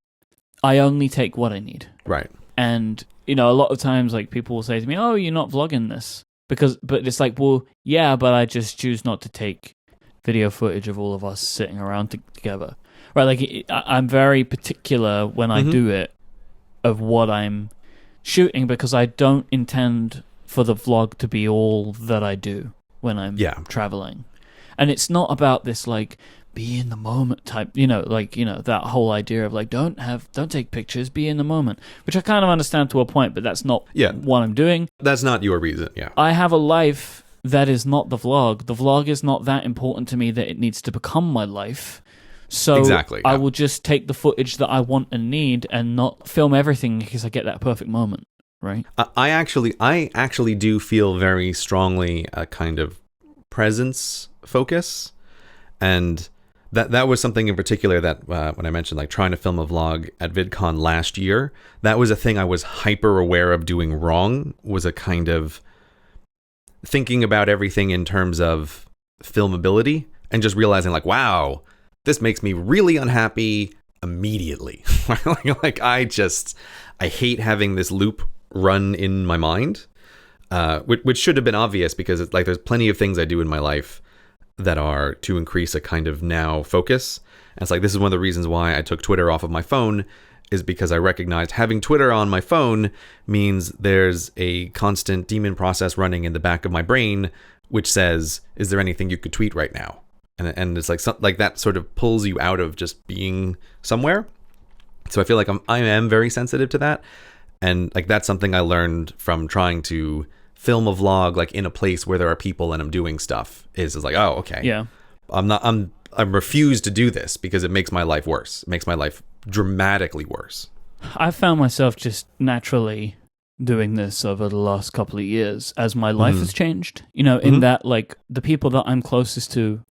I only take what I need. Right. And, you know, a lot of times, like, people will say to me, oh, you're not vlogging this. But it's like, well, yeah, but I just choose not to take video footage of all of us sitting around together. Right, like, I'm very particular when I do it of what I'm shooting, because I don't intend for the vlog to be all that I do when I'm traveling. And it's not about this, like, be in the moment type, you know, like, you know, that whole idea of like, don't take pictures, be in the moment, which I kind of understand to a point, but that's not what I'm doing. That's not your reason. Yeah. I have a life that is not the vlog. The vlog is not that important to me that it needs to become my life. So exactly, I will just take the footage that I want and need and not film everything because I get that perfect moment. Right. I actually do feel very strongly a kind of presence focus, and that was something in particular that when I mentioned like trying to film a vlog at VidCon last year, that was a thing I was hyper aware of doing wrong, was a kind of thinking about everything in terms of filmability and just realizing like, wow, this makes me really unhappy immediately. like I hate having this loop run in my mind. which should have been obvious because it's like there's plenty of things I do in my life that are to increase a kind of now focus. And it's like, this is one of the reasons why I took Twitter off of my phone, is because I recognized having Twitter on my phone means there's a constant daemon process running in the back of my brain, which says, is there anything you could tweet right now? And it's like that sort of pulls you out of just being somewhere. So I feel like I am very sensitive to that. And like, that's something I learned from trying to film a vlog, like in a place where there are people and I'm doing stuff, is like, oh, okay. Yeah. I'm refused to do this because it makes my life worse. It makes my life dramatically worse. I found myself just naturally doing this over the last couple of years as my life has changed. You know, in that, like, the people that I'm closest to,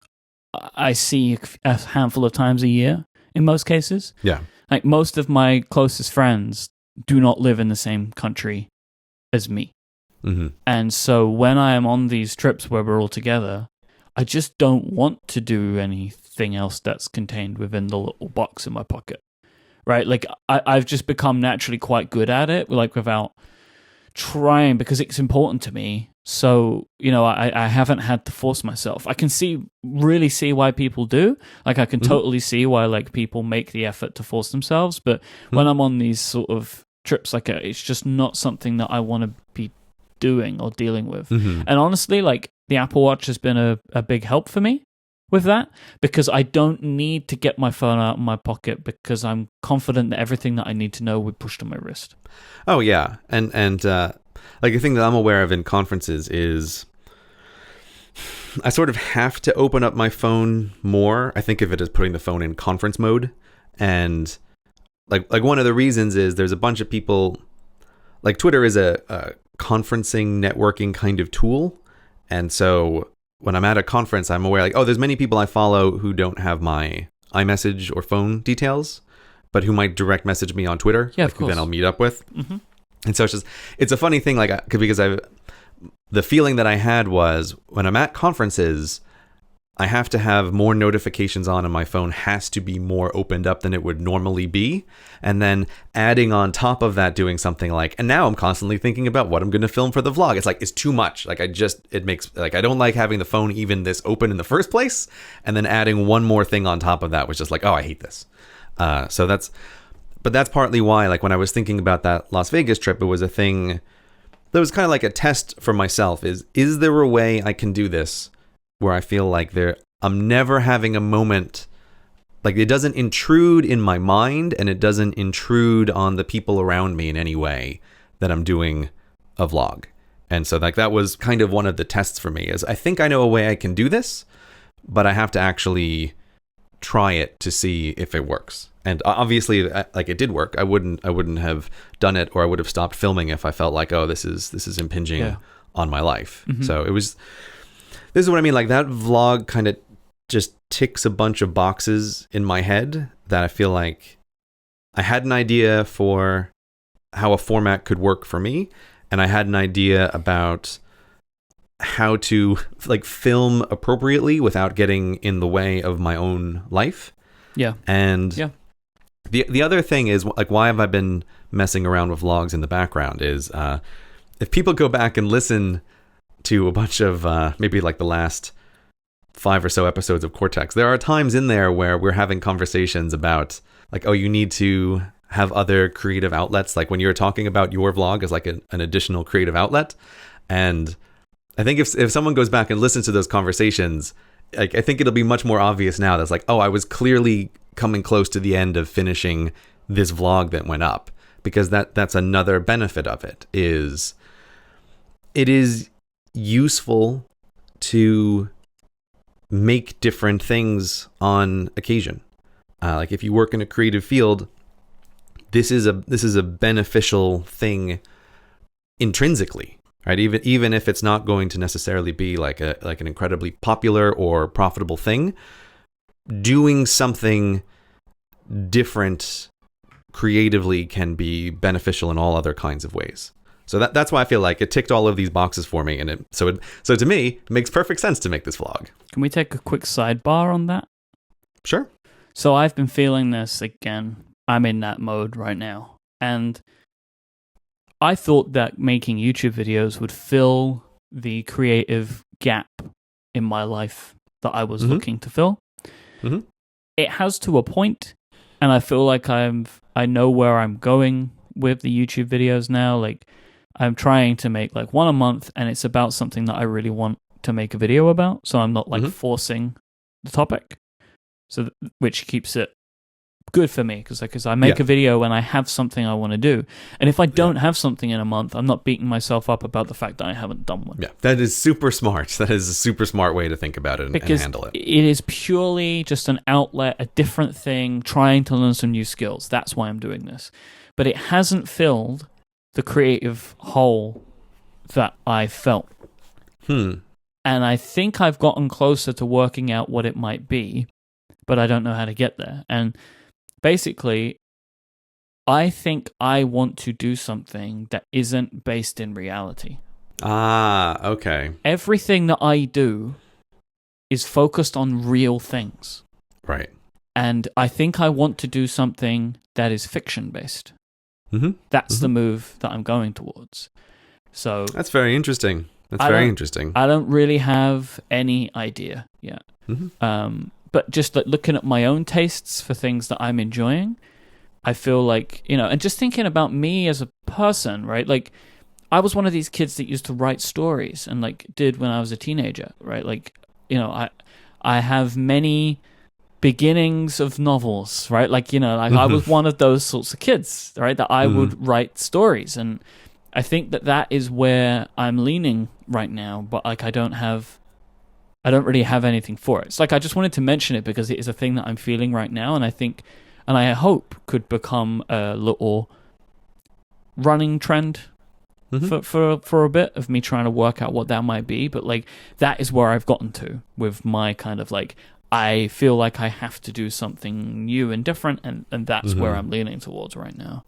I see a handful of times a year in most cases. Yeah. Like, most of my closest friends do not live in the same country as me. And so when I am on these trips where we're all together, I just don't want to do anything else that's contained within the little box in my pocket, right? Like, I've just become naturally quite good at it, like, without trying, because it's important to me. So, you know, I haven't had to force myself. I can really see why people do. Like, I can totally see why, like, people make the effort to force themselves. But when I'm on these sort of trips, like, it's just not something that I want to be doing or dealing with. And honestly, like, the Apple Watch has been a big help for me with that, because I don't need to get my phone out of my pocket, because I'm confident that everything that I need to know will be pushed on my wrist. Oh yeah. And like, the thing that I'm aware of in conferences is I sort of have to open up my phone more. I think of it as putting the phone in conference mode. And like one of the reasons is there's a bunch of people, like, Twitter is a conferencing networking kind of tool. And so when I'm at a conference, I'm aware, like, oh, there's many people I follow who don't have my iMessage or phone details, but who might direct message me on Twitter. Yeah, like, of course. who then I'll meet up with. And so it's a funny thing, like, because the feeling that I had was when I'm at conferences, I have to have more notifications on, and my phone has to be more opened up than it would normally be. And then adding on top of that, doing something like, and now I'm constantly thinking about what I'm going to film for the vlog. It's like, it's too much. Like, it makes, like, I don't like having the phone even this open in the first place. And then adding one more thing on top of that was just like, oh, I hate this. But that's partly why, like, when I was thinking about that Las Vegas trip, it was a thing that was kind of like a test for myself. Is there a way I can do this where I feel like I'm never having a moment, like, it doesn't intrude in my mind and it doesn't intrude on the people around me in any way that I'm doing a vlog. And so, like, that was kind of one of the tests for me, is I think I know a way I can do this, but I have to actually try it to see if it works. And obviously, like, it did work. I wouldn't have done it, or I would have stopped filming if I felt like, oh, this is impinging on my life. So this is what I mean. Like, that vlog kind of just ticks a bunch of boxes in my head that I feel like I had an idea for how a format could work for me. And I had an idea about how to, like, film appropriately without getting in the way of my own life. Yeah. And the other thing is, like, why have I been messing around with vlogs in the background is, if people go back and listen to a bunch of maybe like the last 5 or so episodes of Cortex, there are times in there where we're having conversations about, like, oh, you need to have other creative outlets. Like, when you're talking about your vlog as like an additional creative outlet. And I think if someone goes back and listens to those conversations, like, I think it'll be much more obvious now that's like, oh, I was clearly coming close to the end of finishing this vlog that went up, because that's another benefit of it is useful to make different things on occasion. Like, if you work in a creative field, this is a beneficial thing intrinsically, right? Even if it's not going to necessarily be like an incredibly popular or profitable thing, doing something different creatively can be beneficial in all other kinds of ways. So that's why I feel like it ticked all of these boxes for me, and so to me, it makes perfect sense to make this vlog. Can we take a quick sidebar on that? Sure. So I've been feeling this again. I'm in that mode right now, and I thought that making YouTube videos would fill the creative gap in my life that I was looking to fill. Mm-hmm. It has to a point, and I feel like I know where I'm going with the YouTube videos now. Like, I'm trying to make like one a month, and it's about something that I really want to make a video about. So I'm not like forcing the topic, so which keeps it good for me, because I make a video when I have something I want to do, and if I don't have something in a month, I'm not beating myself up about the fact that I haven't done one. Yeah, that is super smart. That is a super smart way to think about it and handle it. It is purely just an outlet, a different thing, trying to learn some new skills. That's why I'm doing this, but it hasn't filled the creative hole that I felt. And I think I've gotten closer to working out what it might be, but I don't know how to get there. And basically, I think I want to do something that isn't based in reality. Ah, okay. Everything that I do is focused on real things. Right. And I think I want to do something that is fiction-based. That's the move that I'm going towards. So that's very interesting. Interesting. I don't really have any idea yet. But just like looking at my own tastes for things that I'm enjoying, I feel like, and just thinking about me as a person, right? Like, I was one of these kids that used to write stories and like did when I was a teenager, right? Like, I have many beginnings of novels, right? Like, I was one of those sorts of kids, right? That I would write stories. And I think that is where I'm leaning right now, but like, I don't really have anything for it. It's like, I just wanted to mention it because it is a thing that I'm feeling right now, and I think, and I hope could become a little running trend for a bit of me trying to work out what that might be. But like, that is where I've gotten to with my kind of like, I feel like I have to do something new and different, and that's where I'm leaning towards right now.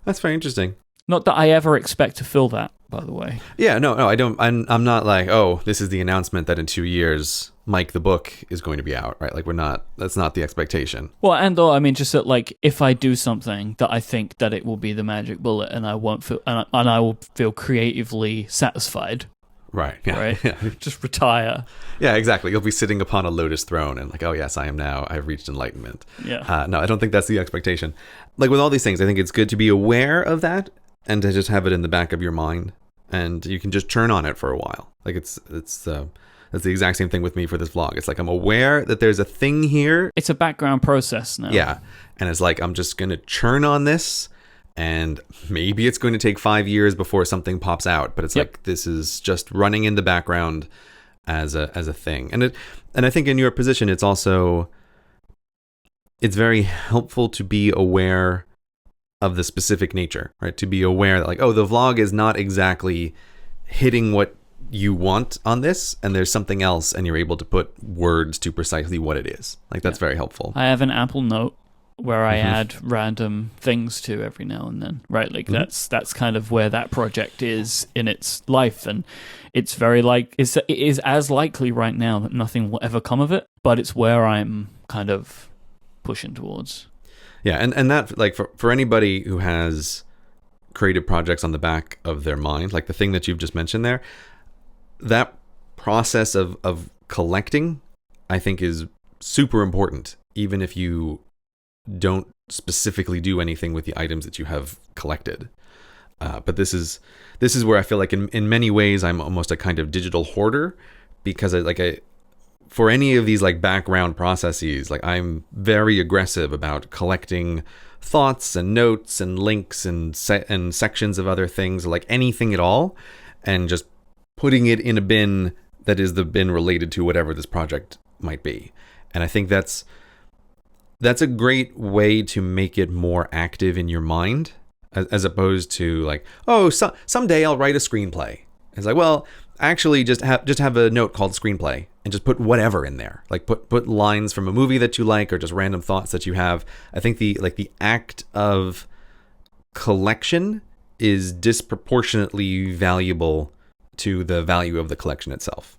That's very interesting. Not that I ever expect to feel that, by the way. Yeah, no, I don't. I'm not like, oh, this is the announcement that in 2 years, Myke the book is going to be out, right? Like, that's not the expectation. Well, I mean, just that, like, if I do something that I think that it will be the magic bullet, and I won't feel, and I will feel creatively satisfied. Right. Yeah. Right. Yeah. Just retire. Yeah, exactly. You'll be sitting upon a lotus throne and like, oh yes, I've reached enlightenment. Yeah. No, I don't think that's the expectation. Like with all these things, I think it's good to be aware of that and to just have it in the back of your mind, and you can just turn on it for a while. Like that's the exact same thing with me for this vlog. It's like, I'm aware that there's a thing here. It's a background process now. Yeah. And it's like, I'm just going to churn on this, and maybe it's going to take 5 years before something pops out, but it's like, this is just running in the background as a thing. And I think in your position, it's very helpful to be aware of the specific nature, right? To be aware that like, oh, the vlog is not exactly hitting what you want on this, and there's something else, and you're able to put words to precisely what it is. Like, that's very helpful. I have an Apple Note where I add random things to every now and then, right? Like that's kind of where that project is in its life, and it's very like it is as likely right now that nothing will ever come of it, but it's where I'm kind of pushing towards. Yeah, and that, like, for anybody who has creative projects on the back of their mind, like the thing that you've just mentioned there, that process of collecting, I think, is super important, even if you don't specifically do anything with the items that you have collected. But this is where I feel like in many ways I'm almost a kind of digital hoarder, because for any of these like background processes, like I'm very aggressive about collecting thoughts and notes and links and sections of other things, like anything at all, and just putting it in a bin that is the bin related to whatever this project might be. And I think that's a great way to make it more active in your mind, as opposed to like, oh, someday I'll write a screenplay. It's like, well, actually just have a note called screenplay and just put whatever in there. Like put lines from a movie that you like, or just random thoughts that you have. I think the act of collection is disproportionately valuable to the value of the collection itself.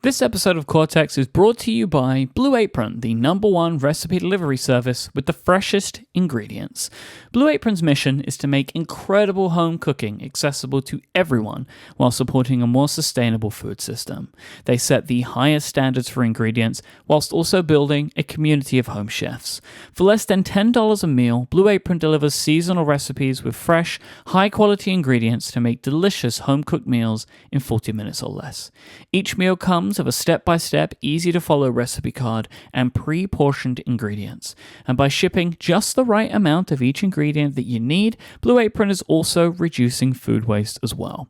This episode of Cortex is brought to you by Blue Apron, the #1 recipe delivery service with the freshest ingredients. Blue Apron's mission is to make incredible home cooking accessible to everyone while supporting a more sustainable food system. They set the highest standards for ingredients whilst also building a community of home chefs. For less than $10 a meal, Blue Apron delivers seasonal recipes with fresh, high-quality ingredients to make delicious home-cooked meals in 40 minutes or less. Each meal comes of a step-by-step, easy-to-follow recipe card and pre-portioned ingredients. And by shipping just the right amount of each ingredient that you need, Blue Apron is also reducing food waste as well.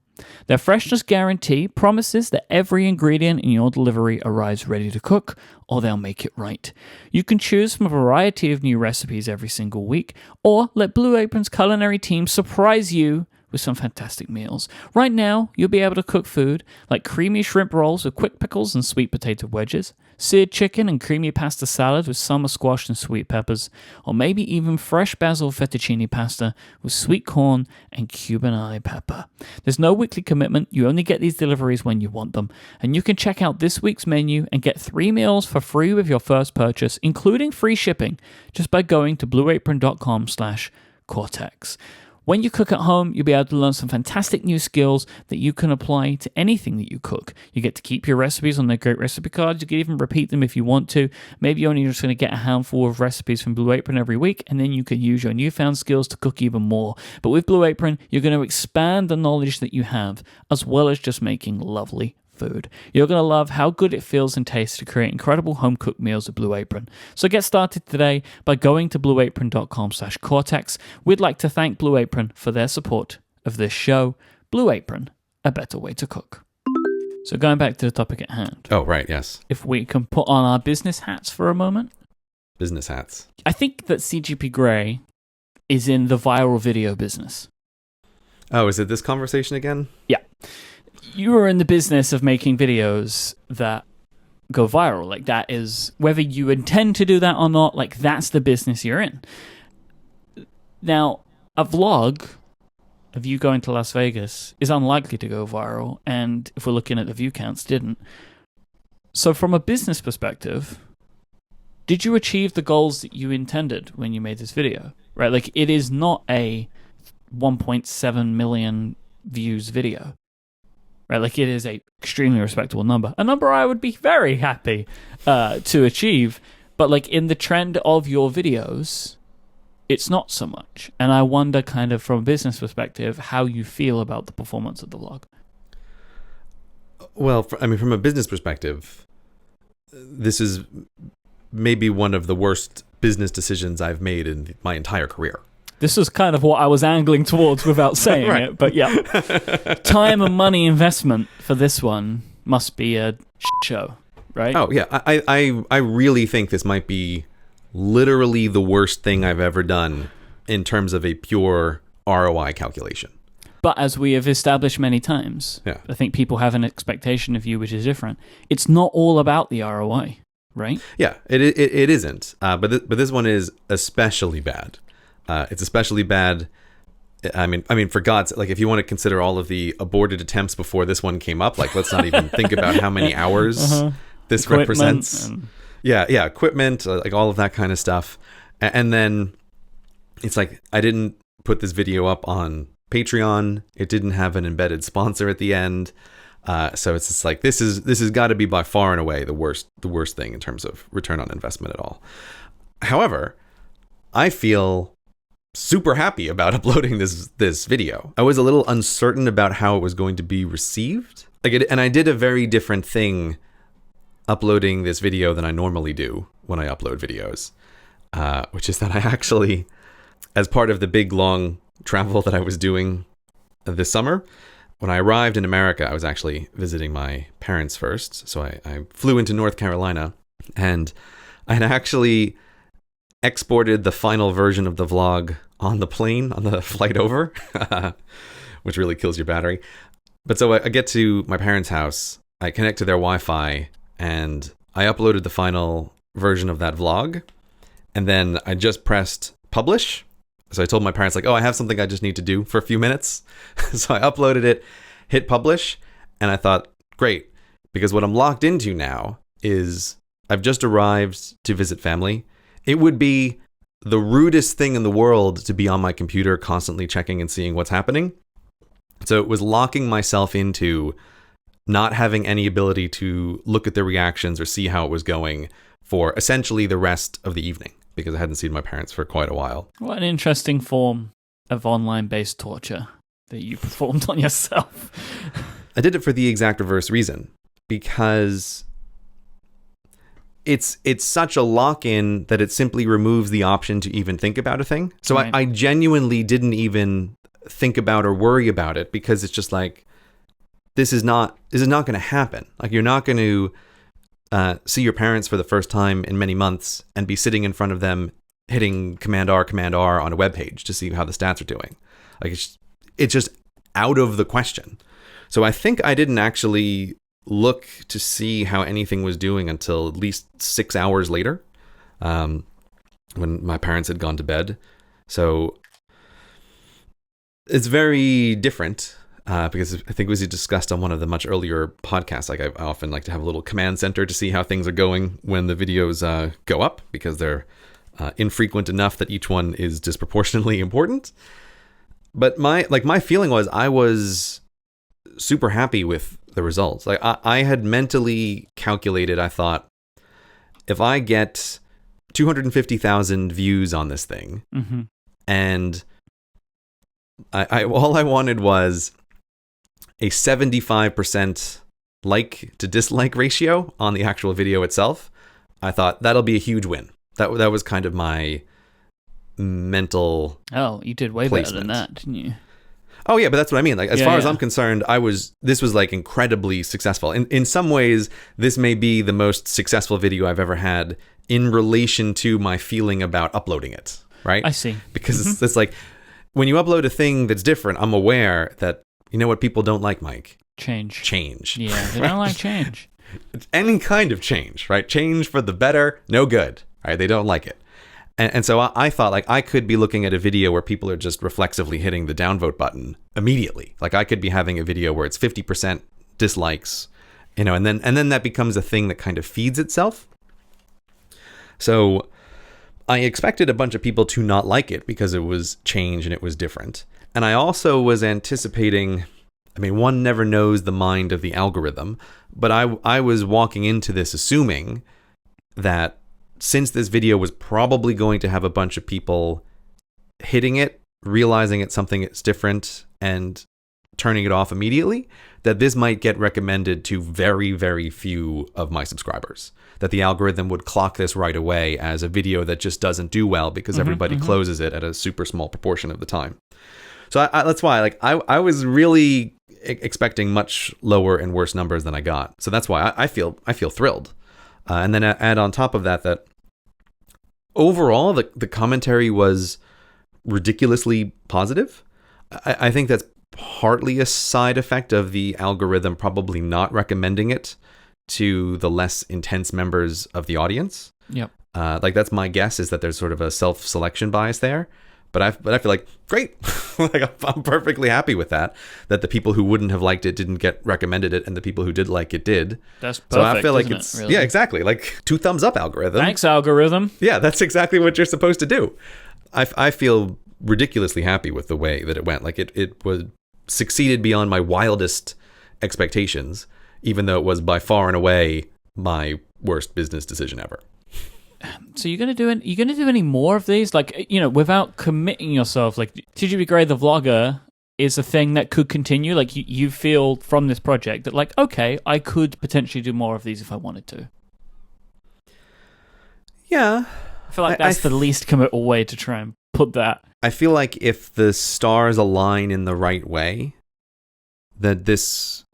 Their freshness guarantee promises that every ingredient in your delivery arrives ready to cook, or they'll make it right. You can choose from a variety of new recipes every single week, or let Blue Apron's culinary team surprise you with some fantastic meals. Right now, you'll be able to cook food like creamy shrimp rolls with quick pickles and sweet potato wedges, seared chicken and creamy pasta salad with summer squash and sweet peppers, or maybe even fresh basil fettuccine pasta with sweet corn and Cuban pepper. There's no weekly commitment, you only get these deliveries when you want them, and you can check out this week's menu and get 3 meals for free with your first purchase, including free shipping, just by going to blueapron.com/Cortex. When you cook at home, you'll be able to learn some fantastic new skills that you can apply to anything that you cook. You get to keep your recipes on their great recipe cards. You can even repeat them if you want to. Maybe you're only just going to get a handful of recipes from Blue Apron every week, and then you can use your newfound skills to cook even more. But with Blue Apron, you're going to expand the knowledge that you have, as well as just making lovely food. You're going to love how good it feels and tastes to create incredible home-cooked meals with Blue Apron. So get started today by going to blueapron.com/Cortex. We'd like to thank Blue Apron for their support of this show. Blue Apron, a better way to cook. So going back to the topic at hand. Oh, right, yes. If we can put on our business hats for a moment. Business hats. I think that CGP Grey is in the viral video business. Oh, is it this conversation again? Yeah. You are in the business of making videos that go viral. Like, that is, whether you intend to do that or not, like, that's the business you're in. Now, a vlog of you going to Las Vegas is unlikely to go viral, and if we're looking at the view counts, didn't. So from a business perspective, did you achieve the goals that you intended when you made this video? Right? Like, it is not a 1.7 million views video. Right, like, it is a extremely respectable number. A number I would be very happy to achieve. But, like, in the trend of your videos, it's not so much. And I wonder, kind of from a business perspective, how you feel about the performance of the vlog. Well, from a business perspective, this is maybe one of the worst business decisions I've made in my entire career. This is kind of what I was angling towards without saying right. it, but yeah. Time and money investment for this one must be a show, right? Oh, yeah. I really think this might be literally the worst thing I've ever done in terms of a pure ROI calculation. But as we have established many times, yeah. I think people have an expectation of you which is different. It's not all about the ROI, right? Yeah, it isn't. But this one is especially bad. It's especially bad. I mean, for God's sake, like, if you want to consider all of the aborted attempts before this one came up, like, let's not even think about how many hours this equipment represents. Yeah, equipment, like all of that kind of stuff. And then it's like, I didn't put this video up on Patreon. It didn't have an embedded sponsor at the end. So it's just like, this has got to be by far and away the worst thing in terms of return on investment at all. However, I feel super happy about uploading this video. I was a little uncertain about how it was going to be received. And I did a very different thing uploading this video than I normally do when I upload videos, which is that I actually, as part of the big long travel that I was doing this summer, when I arrived in America, I was actually visiting my parents first. So I flew into North Carolina, and I had actually exported the final version of the vlog on the plane, on the flight over, which really kills your battery. But so I get to my parents' house, I connect to their Wi-Fi, and I uploaded the final version of that vlog. And then I just pressed publish. So I told my parents, like, oh, I have something I just need to do for a few minutes. So I uploaded it, hit publish, and I thought, great, Because what I'm locked into now is I've just arrived to visit family. It would be the rudest thing in the world to be on my computer constantly checking and seeing what's happening. So it was locking myself into not having any ability to look at the reactions or see how it was going for essentially the rest of the evening, because I hadn't seen my parents for quite a while. What an interesting form of online-based torture that you performed on yourself. I did it for the exact reverse reason, because it's such a lock-in that it simply removes the option to even think about a thing. So right. I genuinely didn't even think about or worry about it, because it's just like, this is not going to happen. Like, you're not going to see your parents for the first time in many months and be sitting in front of them hitting Command R on a web page to see how the stats are doing. Like, it's just out of the question. So I think I didn't actually look to see how anything was doing until at least 6 hours later, when my parents had gone to bed. So it's very different, because I think it was discussed on one of the much earlier podcasts. Like, I often like to have a little command center to see how things are going when the videos go up, because they're infrequent enough that each one is disproportionately important. But my feeling was, I was super happy with the results. Like, I had mentally calculated, I thought, if I get 250,000 views on this thing, mm-hmm. and I all I wanted was a 75% like to dislike ratio on the actual video itself, I thought that'll be a huge win. That was kind of my mental Oh, you did way placement. Better than that, didn't you? Oh yeah, but that's what I mean. Like, as far as I'm concerned, this was like incredibly successful. In some ways, this may be the most successful video I've ever had in relation to my feeling about uploading it, right? I see. Because it's like, when you upload a thing that's different, I'm aware that, you know what people don't like, Myke? Change. Yeah, they don't like change. Any kind of change, right? Change for the better, no good, right? They don't like it. And so I thought, like, I could be looking at a video where people are just reflexively hitting the downvote button immediately. Like, I could be having a video where it's 50% dislikes, and then that becomes a thing that kind of feeds itself. So I expected a bunch of people to not like it because it was change and it was different. And I also was anticipating, I mean, one never knows the mind of the algorithm, but I was walking into this assuming that since this video was probably going to have a bunch of people hitting it, realizing it's something that's different, and turning it off immediately, that this might get recommended to very, very few of my subscribers. That the algorithm would clock this right away as a video that just doesn't do well because everybody closes it at a super small proportion of the time. So that's why, like, I was really expecting much lower and worse numbers than I got. So that's why I feel thrilled. And then add on top of that overall the commentary was ridiculously positive. I think that's partly a side effect of the algorithm probably not recommending it to the less intense members of the audience. Yep. Like, that's my guess, is that there's sort of a self-selection bias there. But I feel like, great. Like, I'm perfectly happy with that the people who wouldn't have liked it didn't get recommended it, and the people who did like it did. That's perfect. So I feel like it's really? Yeah, exactly. Like, 2 thumbs up, algorithm. Thanks, algorithm. Yeah, that's exactly what you're supposed to do. I feel ridiculously happy with the way that it went. Like, it was succeeded beyond my wildest expectations, even though it was by far and away my worst business decision ever. So you're gonna do any more of these? Like, without committing yourself. Like, TGB Grey the vlogger is a thing that could continue. Like, you feel from this project that, like, okay, I could potentially do more of these if I wanted to. Yeah, I feel like that's the least committal way to try and put that. I feel like if the stars align in the right way, that this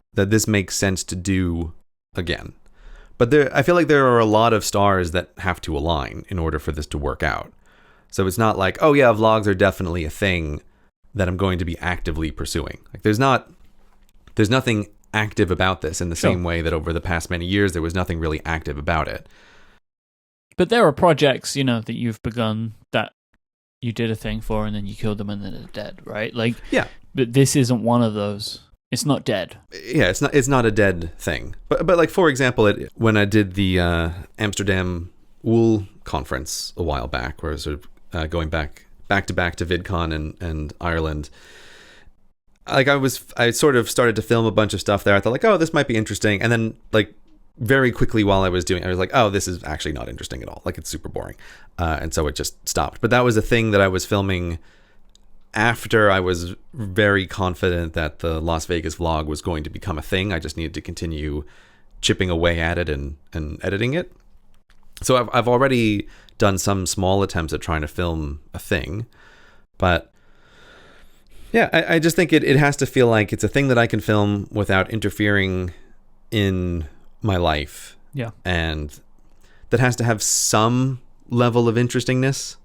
makes sense to do again. But I feel like there are a lot of stars that have to align in order for this to work out. So it's not like, oh yeah, vlogs are definitely a thing that I'm going to be actively pursuing. Like, there's nothing active about this in the same way that over the past many years there was nothing really active about it. But there are projects, that you've begun that you did a thing for and then you killed them and then they're dead, right? Like, yeah. But this isn't one of those. It's not dead. Yeah, it's not a dead thing. But like, for example, when I did the Amsterdam Wool conference a while back, where I was sort of going back to back to VidCon and Ireland, like I sort of started to film a bunch of stuff there. I thought like, oh, this might be interesting. And then like very quickly while I was doing it, I was like, oh, this is actually not interesting at all. Like, it's super boring. And so it just stopped. But that was a thing that I was filming after I was very confident that the Las Vegas vlog was going to become a thing. I just needed to continue chipping away at it and editing it. So I've already done some small attempts at trying to film a thing. But yeah, I just think it has to feel like it's a thing that I can film without interfering in my life. Yeah. And that has to have some level of interestingness.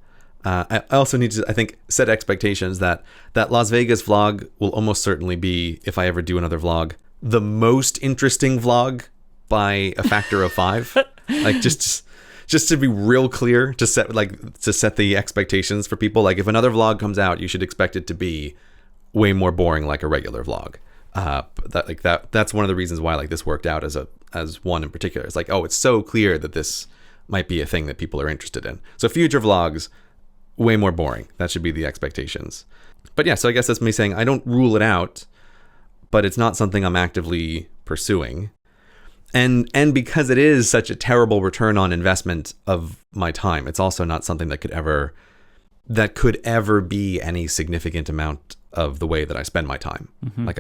I also need to, I think, set expectations that Las Vegas vlog will almost certainly be, if I ever do another vlog, the most interesting vlog by a factor of 5. Like, just to be real clear, to set the expectations for people. Like, if another vlog comes out, you should expect it to be way more boring, like a regular vlog. That's one of the reasons why like this worked out as one in particular. It's like, oh, it's so clear that this might be a thing that people are interested in. So future vlogs, way more boring. That should be the expectations. But yeah, so I guess that's me saying I don't rule it out, but it's not something I'm actively pursuing. And because it is such a terrible return on investment of my time, it's also not something that could ever be any significant amount of the way that I spend my time. Mm-hmm. Like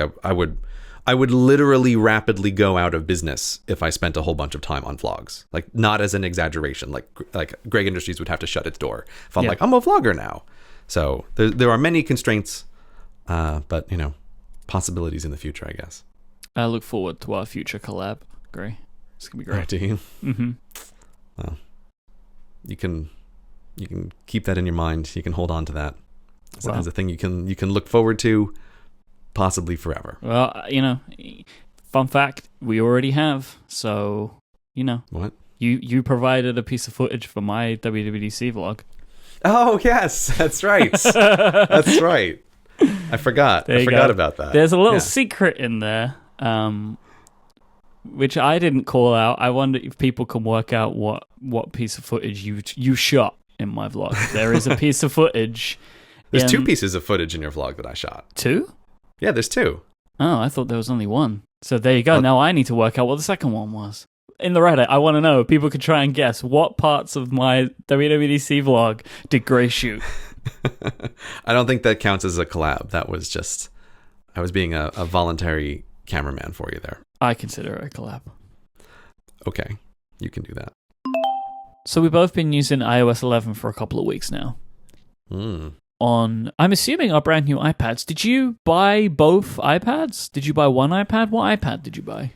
I would literally rapidly go out of business if I spent a whole bunch of time on vlogs. Like, not as an exaggeration. Like Greg Industries would have to shut its door if I'm like, I'm a vlogger now. So there are many constraints, but possibilities in the future, I guess. I look forward to our future collab, Gray. It's gonna be great. Oh, do you? Mm-hmm. Well, you can keep that in your mind. You can hold on to that as a thing you can look forward to, possibly forever. Well, fun fact, we already have. So, what? You provided a piece of footage for my WWDC vlog. Oh yes, that's right. That's right. I forgot about that. There's a little secret in there, which I didn't call out. I wonder if people can work out what piece of footage you shot in my vlog. There is a piece of footage. There's 2 pieces of footage in your vlog that I shot. 2? Yeah, there's 2. Oh, I thought there was only 1. So there you go. Now I need to work out what the second one was. In the Reddit, I want to know. People could try and guess what parts of my WWDC vlog did Gray shoot. I don't think that counts as a collab. That was just, I was being a voluntary cameraman for you there. I consider it a collab. Okay, you can do that. So we've both been using iOS 11 for a couple of weeks now. I'm assuming our brand new iPads. Did you buy both iPads? Did you buy one iPad? What iPad did you buy?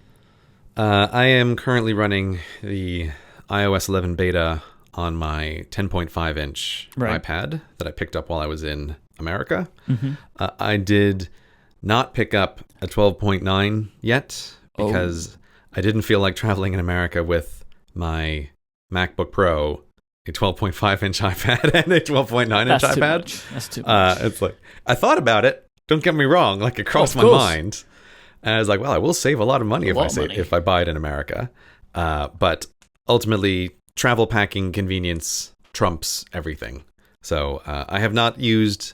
I am currently running the iOS 11 beta on my 10.5 inch iPad that I picked up while I was in America. Mm-hmm. I did not pick up a 12.9 yet because I didn't feel like traveling in America with my MacBook Pro, a 12.5 inch iPad and a 12.9 inch iPad. That's too much. It's like, I thought about it. Don't get me wrong. Like, it crossed my mind. And I was like, well, I will save a lot of money if I buy it in America. But ultimately, travel packing convenience trumps everything. So I have not used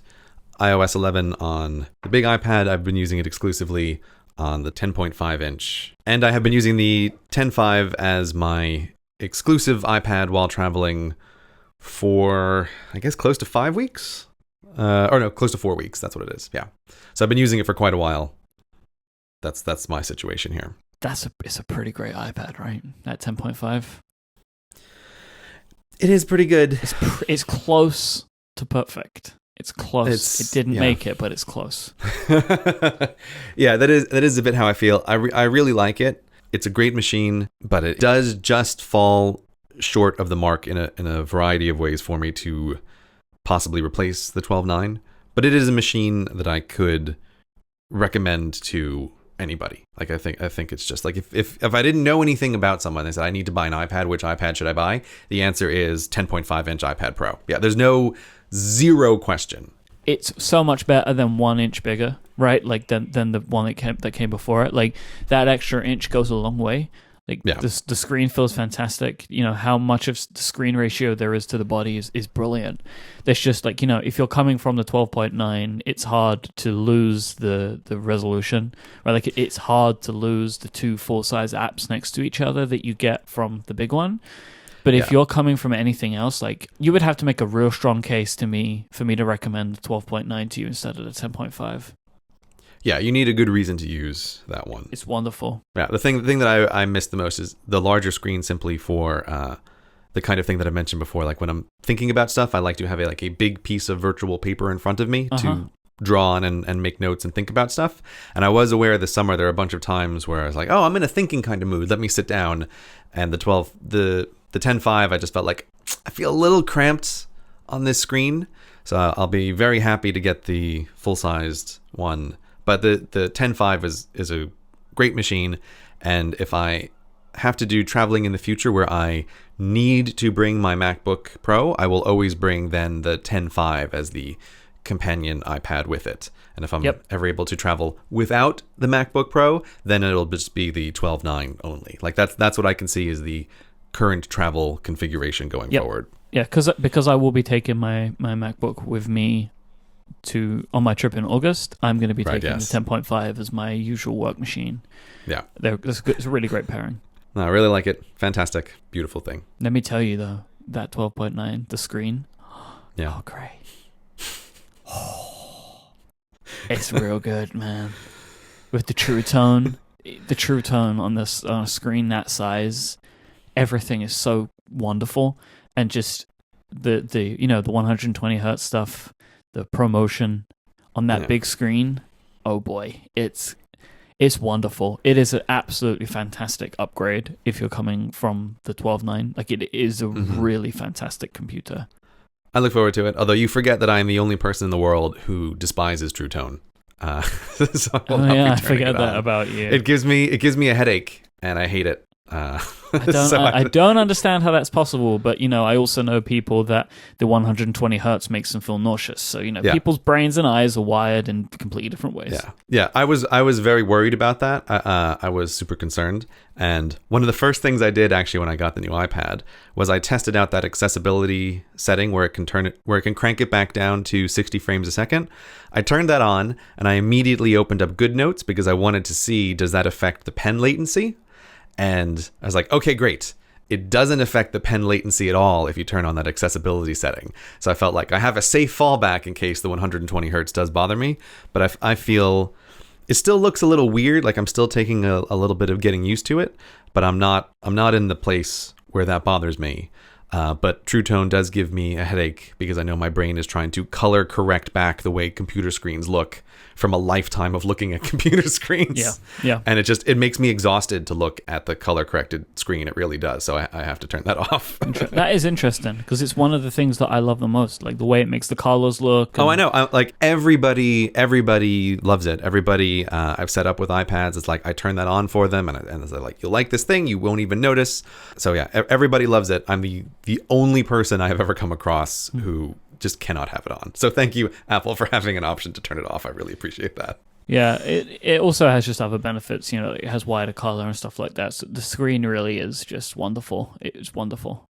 iOS 11 on the big iPad. I've been using it exclusively on the 10.5 inch. And I have been using the 10.5 as my exclusive iPad while traveling for, I guess, close to 5 weeks. Close to 4 weeks. That's what it is. Yeah. So I've been using it for quite a while. That's my situation here. It's a pretty great iPad, right? That 10.5. It is pretty good. It's close to perfect. It's close. It didn't make it, but it's close. Yeah, that is a bit how I feel. I really like it. It's a great machine, but it does just fall short of the mark in a variety of ways for me to possibly replace the 12.9. But it is a machine that I could recommend to anybody. Like, I think it's just like if I didn't know anything about someone, they said I need to buy an iPad, which iPad should I buy? The answer is 10.5 inch iPad Pro. Yeah, there's zero question. it's so much better than 1 inch bigger, right? Like than the one that came before it. Like that extra inch goes a long way. Like the screen feels fantastic. You know, how much of the screen ratio there is to the body is brilliant. There's just like, you know, if you're coming from the 12.9, it's hard to lose the resolution, right? Like it's hard to lose the 2 full-size apps next to each other that you get from the big one. But if you're coming from anything else, like you would have to make a real strong case for me to recommend the 12.9 to you instead of the 10.5. Yeah, you need a good reason to use that one. It's wonderful. Yeah, the thing that I miss the most is the larger screen, simply for the kind of thing that I mentioned before. Like when I'm thinking about stuff, I like to have a big piece of virtual paper in front of me to draw on and make notes and think about stuff. And I was aware this summer there were a bunch of times where I was like, oh, I'm in a thinking kind of mood. Let me sit down. And the 10.5, I just felt like I feel a little cramped on this screen. So I'll be very happy to get the full-sized one. But the 10.5 is a great machine, and if I have to do traveling in the future where I need to bring my MacBook Pro, I will always bring then the 10.5 as the companion iPad with it. And if I'm ever able to travel without the MacBook Pro, then it'll just be the 12.9 only. Like that's what I can see is the current travel configuration going forward. Yeah, because I will be taking my MacBook with me on my trip in August. I'm going to be taking the 10.5 as my usual work machine. Yeah. It's a really great pairing. No, I really like it. Fantastic. Beautiful thing. Let me tell you though, that 12.9, the screen. Yeah. Oh, great. It's real good, man. With the true tone on this on a screen that size, everything is so wonderful. And just the 120 hertz stuff, the ProMotion on that big screen, oh boy, it's wonderful. It is an absolutely fantastic upgrade if you're coming from the 12.9. Like it is a really fantastic computer. I look forward to it. Although you forget that I am the only person in the world who despises True Tone. So I forget that about you. It gives me a headache, and I hate it. I don't understand how that's possible, but I also know people that the 120 hertz makes them feel nauseous. So people's brains and eyes are wired in completely different ways. Yeah. I was very worried about that. I was super concerned, and one of the first things I did actually when I got the new iPad was I tested out that accessibility setting where it can crank it back down to 60 frames a second. I turned that on, and I immediately opened up GoodNotes because I wanted to see, does that affect the pen latency? And I was like, okay, great. It doesn't affect the pen latency at all if you turn on that accessibility setting. So I felt like I have a safe fallback in case the 120 hertz does bother me. But I feel it still looks a little weird. Like I'm still taking a little bit of getting used to it. But I'm not in the place where that bothers me. But True Tone does give me a headache because I know my brain is trying to color correct back the way computer screens look from a lifetime of looking at computer screens. Yeah. And it makes me exhausted to look at the color corrected screen. It really does. So I have to turn that off. That is interesting because it's one of the things that I love the most, like the way it makes the colors look. Oh, I know. Like everybody loves it. Everybody I've set up with iPads, it's like I turn that on for them and it's like, you'll like this thing, you won't even notice. So yeah, everybody loves it. I'm the only person I have ever come across who just cannot have it on. So thank you, Apple, for having an option to turn it off. I really appreciate that. Yeah, it also has just other benefits. It has wider color and stuff like that. So the screen really is just wonderful. It's wonderful.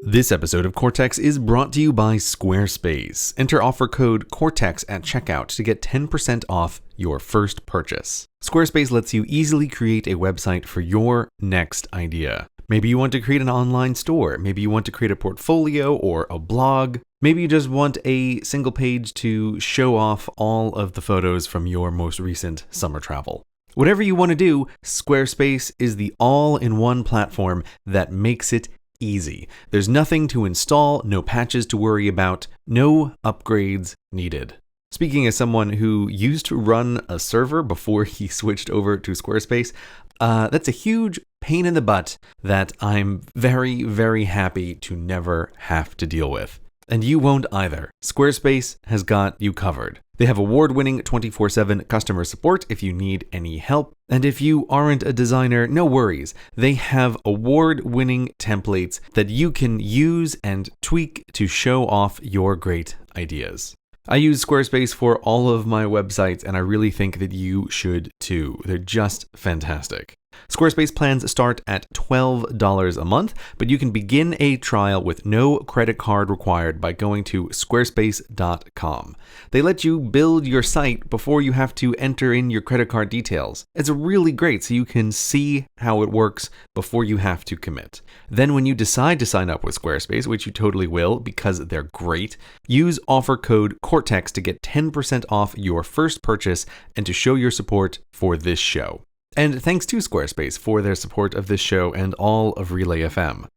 This episode of Cortex is brought to you by Squarespace. Enter offer code Cortex at checkout to get 10% off your first purchase. Squarespace lets you easily create a website for your next idea. Maybe you want to create an online store. Maybe you want to create a portfolio or a blog. Maybe you just want a single page to show off all of the photos from your most recent summer travel. Whatever you want to do, Squarespace is the all-in-one platform that makes it easy. There's nothing to install, no patches to worry about, no upgrades needed. Speaking as someone who used to run a server before he switched over to Squarespace, that's a huge pain in the butt that I'm very, very happy to never have to deal with. And you won't either. Squarespace has got you covered. They have award-winning 24/7 customer support if you need any help. And if you aren't a designer, no worries. They have award-winning templates that you can use and tweak to show off your great ideas. I use Squarespace for all of my websites, and I really think that you should too. They're just fantastic. Squarespace plans start at $12 a month, but you can begin a trial with no credit card required by going to squarespace.com. They let you build your site before you have to enter in your credit card details. It's really great, so you can see how it works before you have to commit. Then when you decide to sign up with Squarespace, which you totally will because they're great, use offer code Cortex to get 10% off your first purchase and to show your support for this show. And thanks to Squarespace for their support of this show and all of Relay FM.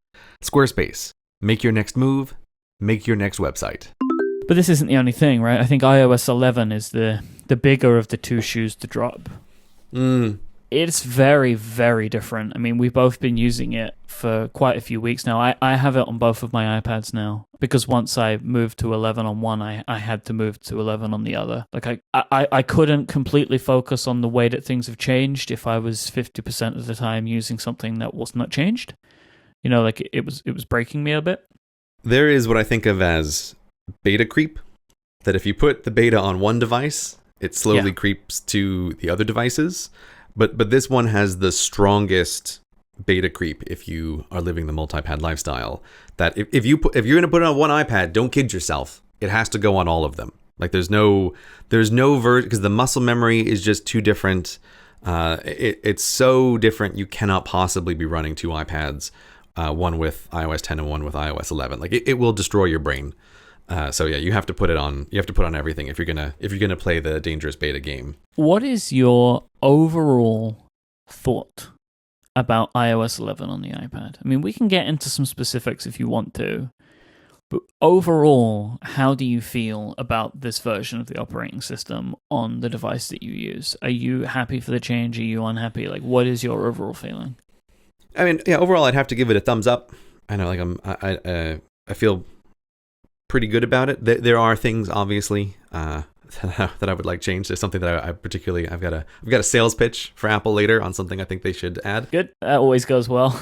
Squarespace, make your next move, make your next website. But this isn't the only thing, right? I think iOS 11 is the bigger of the two shoes to drop. It's very, very different. I mean, we've both been using it for quite a few weeks now. I have it on both of my iPads now, because once I moved to 11 on one, I had to move to 11 on the other. Like I couldn't completely focus on the way that things have changed if I was 50% of the time using something that was not changed. You know, like it was breaking me a bit. There is what I think of as beta creep, that if you put the beta on one device, it slowly creeps to the other devices. But this one has the strongest beta creep if you are living the multi-pad lifestyle. That if you're going to put it on one iPad, don't kid yourself. It has to go on all of them. Like there's no version, because the muscle memory is just too different. It's so different. You cannot possibly be running two iPads, one with iOS 10 and one with iOS 11. Like it will destroy your brain. So yeah, you have to put it on. You have to put on everything if you're gonna play the dangerous beta game. What is your overall thought about iOS 11 on the iPad? I mean, we can get into some specifics if you want to, but overall, how do you feel about this version of the operating system on the device that you use? Are you happy for the change? Are you unhappy? Like, what is your overall feeling? I mean, yeah, overall, I'd have to give it a thumbs up. I know, like I feel pretty good about it. There are things, obviously, that I would like changed. There's something that I particularly, I've got a sales pitch for Apple later on something I think they should add. Good. That always goes well.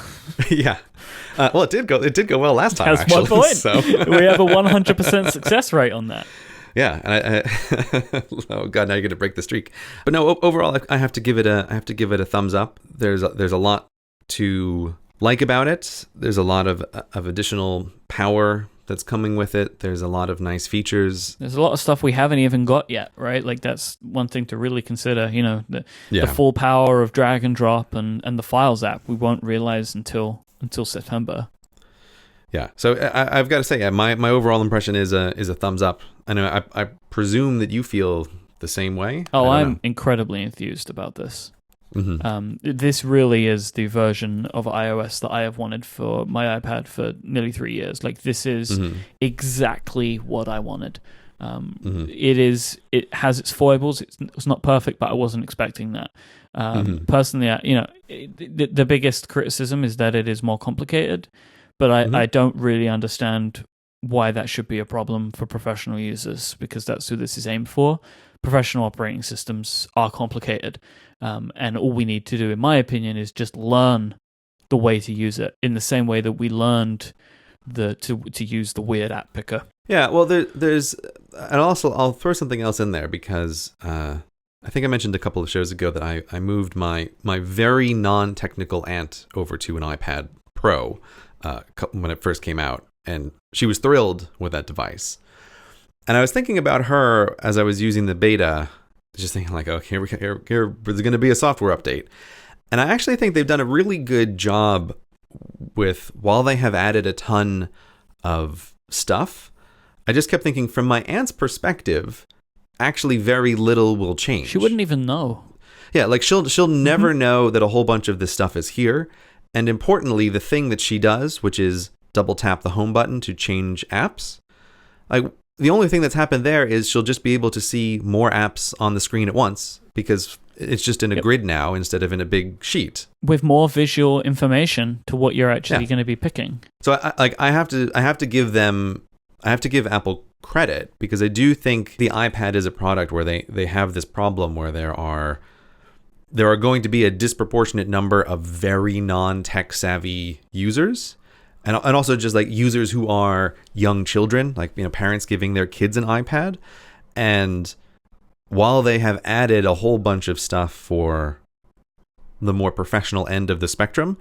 Yeah. Well, it did go well last time. That's actually. 1 point. So. We have a 100% success rate on that. Yeah, and I oh god, now you're gonna break the streak. But no, overall, I have to give it a thumbs up. There's a lot to like about it. There's a lot of additional power that's coming with it. There's a lot of nice features. There's a lot of stuff we haven't even got yet, right? Like that's one thing to really consider, you know, the full power of drag and drop and the Files app we won't realize until September. Yeah. So I've got to say, my overall impression is a thumbs up. I know I presume that you feel the same way. Oh, I'm incredibly enthused about this. Mm-hmm. This really is the version of iOS that I have wanted for my iPad for nearly 3 years. Like this is exactly what I wanted. It has its foibles. It's not perfect, but I wasn't expecting that. Personally, the biggest criticism is that it is more complicated, but I don't really understand why that should be a problem for professional users, because that's who this is aimed for. Professional operating systems are complicated. And all we need to do, in my opinion, is just learn the way to use it in the same way that we learned to use the weird app picker. Yeah, well, there's, and also I'll throw something else in there because I think I mentioned a couple of shows ago that I moved my very non-technical aunt over to an iPad Pro when it first came out, and she was thrilled with that device. And I was thinking about her as I was using the beta. Just thinking like, oh, here there's going to be a software update. And I actually think they've done a really good job with, while they have added a ton of stuff, I just kept thinking from my aunt's perspective, actually very little will change. She wouldn't even know. Yeah, like she'll never know that a whole bunch of this stuff is here. And importantly, the thing that she does, which is double tap the home button to change apps, like, the only thing that's happened there is she'll just be able to see more apps on the screen at once because it's just in a grid now instead of in a big sheet with more visual information to what you're actually going to be picking. So I have to give Apple credit because I do think the iPad is a product where they have this problem where there are going to be a disproportionate number of very non-tech savvy users. And also just like users who are young children, like, you know, parents giving their kids an iPad. And while they have added a whole bunch of stuff for the more professional end of the spectrum,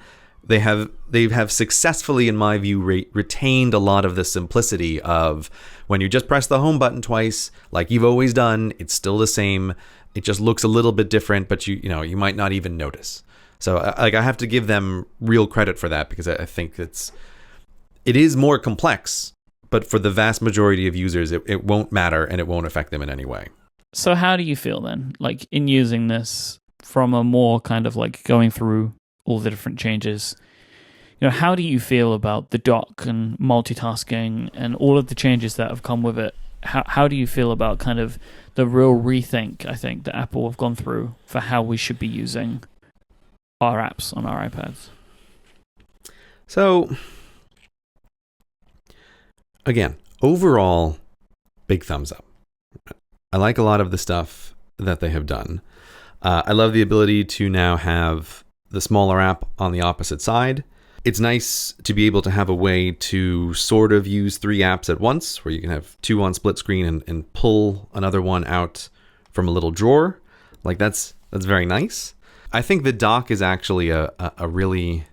they have successfully, in my view, retained a lot of the simplicity of when you just press the home button twice, like you've always done, it's still the same. It just looks a little bit different, but you might not even notice. So I have to give them real credit for that, because I think it is more complex, but for the vast majority of users, it won't matter and it won't affect them in any way. So how do you feel then, like in using this from a more kind of like going through all the different changes? How do you feel about the dock and multitasking and all of the changes that have come with it? How do you feel about kind of the real rethink, I think, that Apple have gone through for how we should be using our apps on our iPads? So, again, overall, big thumbs up. I like a lot of the stuff that they have done. I love the ability to now have the smaller app on the opposite side. It's nice to be able to have a way to sort of use 3 apps at once, where you can have 2 on split screen and pull another one out from a little drawer. Like that's very nice. I think the dock is actually a really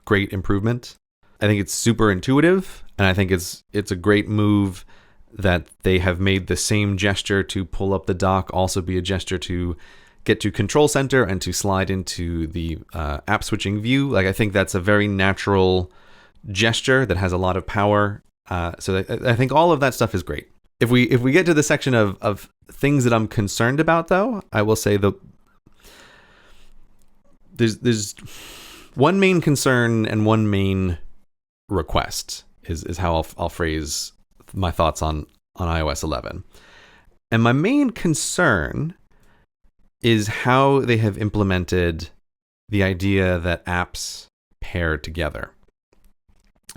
great improvement. I think it's super intuitive, and I think it's a great move that they have made the same gesture to pull up the dock also be a gesture to get to Control Center and to slide into the app switching view. Like, I think that's a very natural gesture that has a lot of power. So I think all of that stuff is great. If we get to the section of things that I'm concerned about, though, I will say there's one main concern and one main request is how I'll phrase my thoughts on iOS 11. And my main concern is how they have implemented the idea that apps pair together.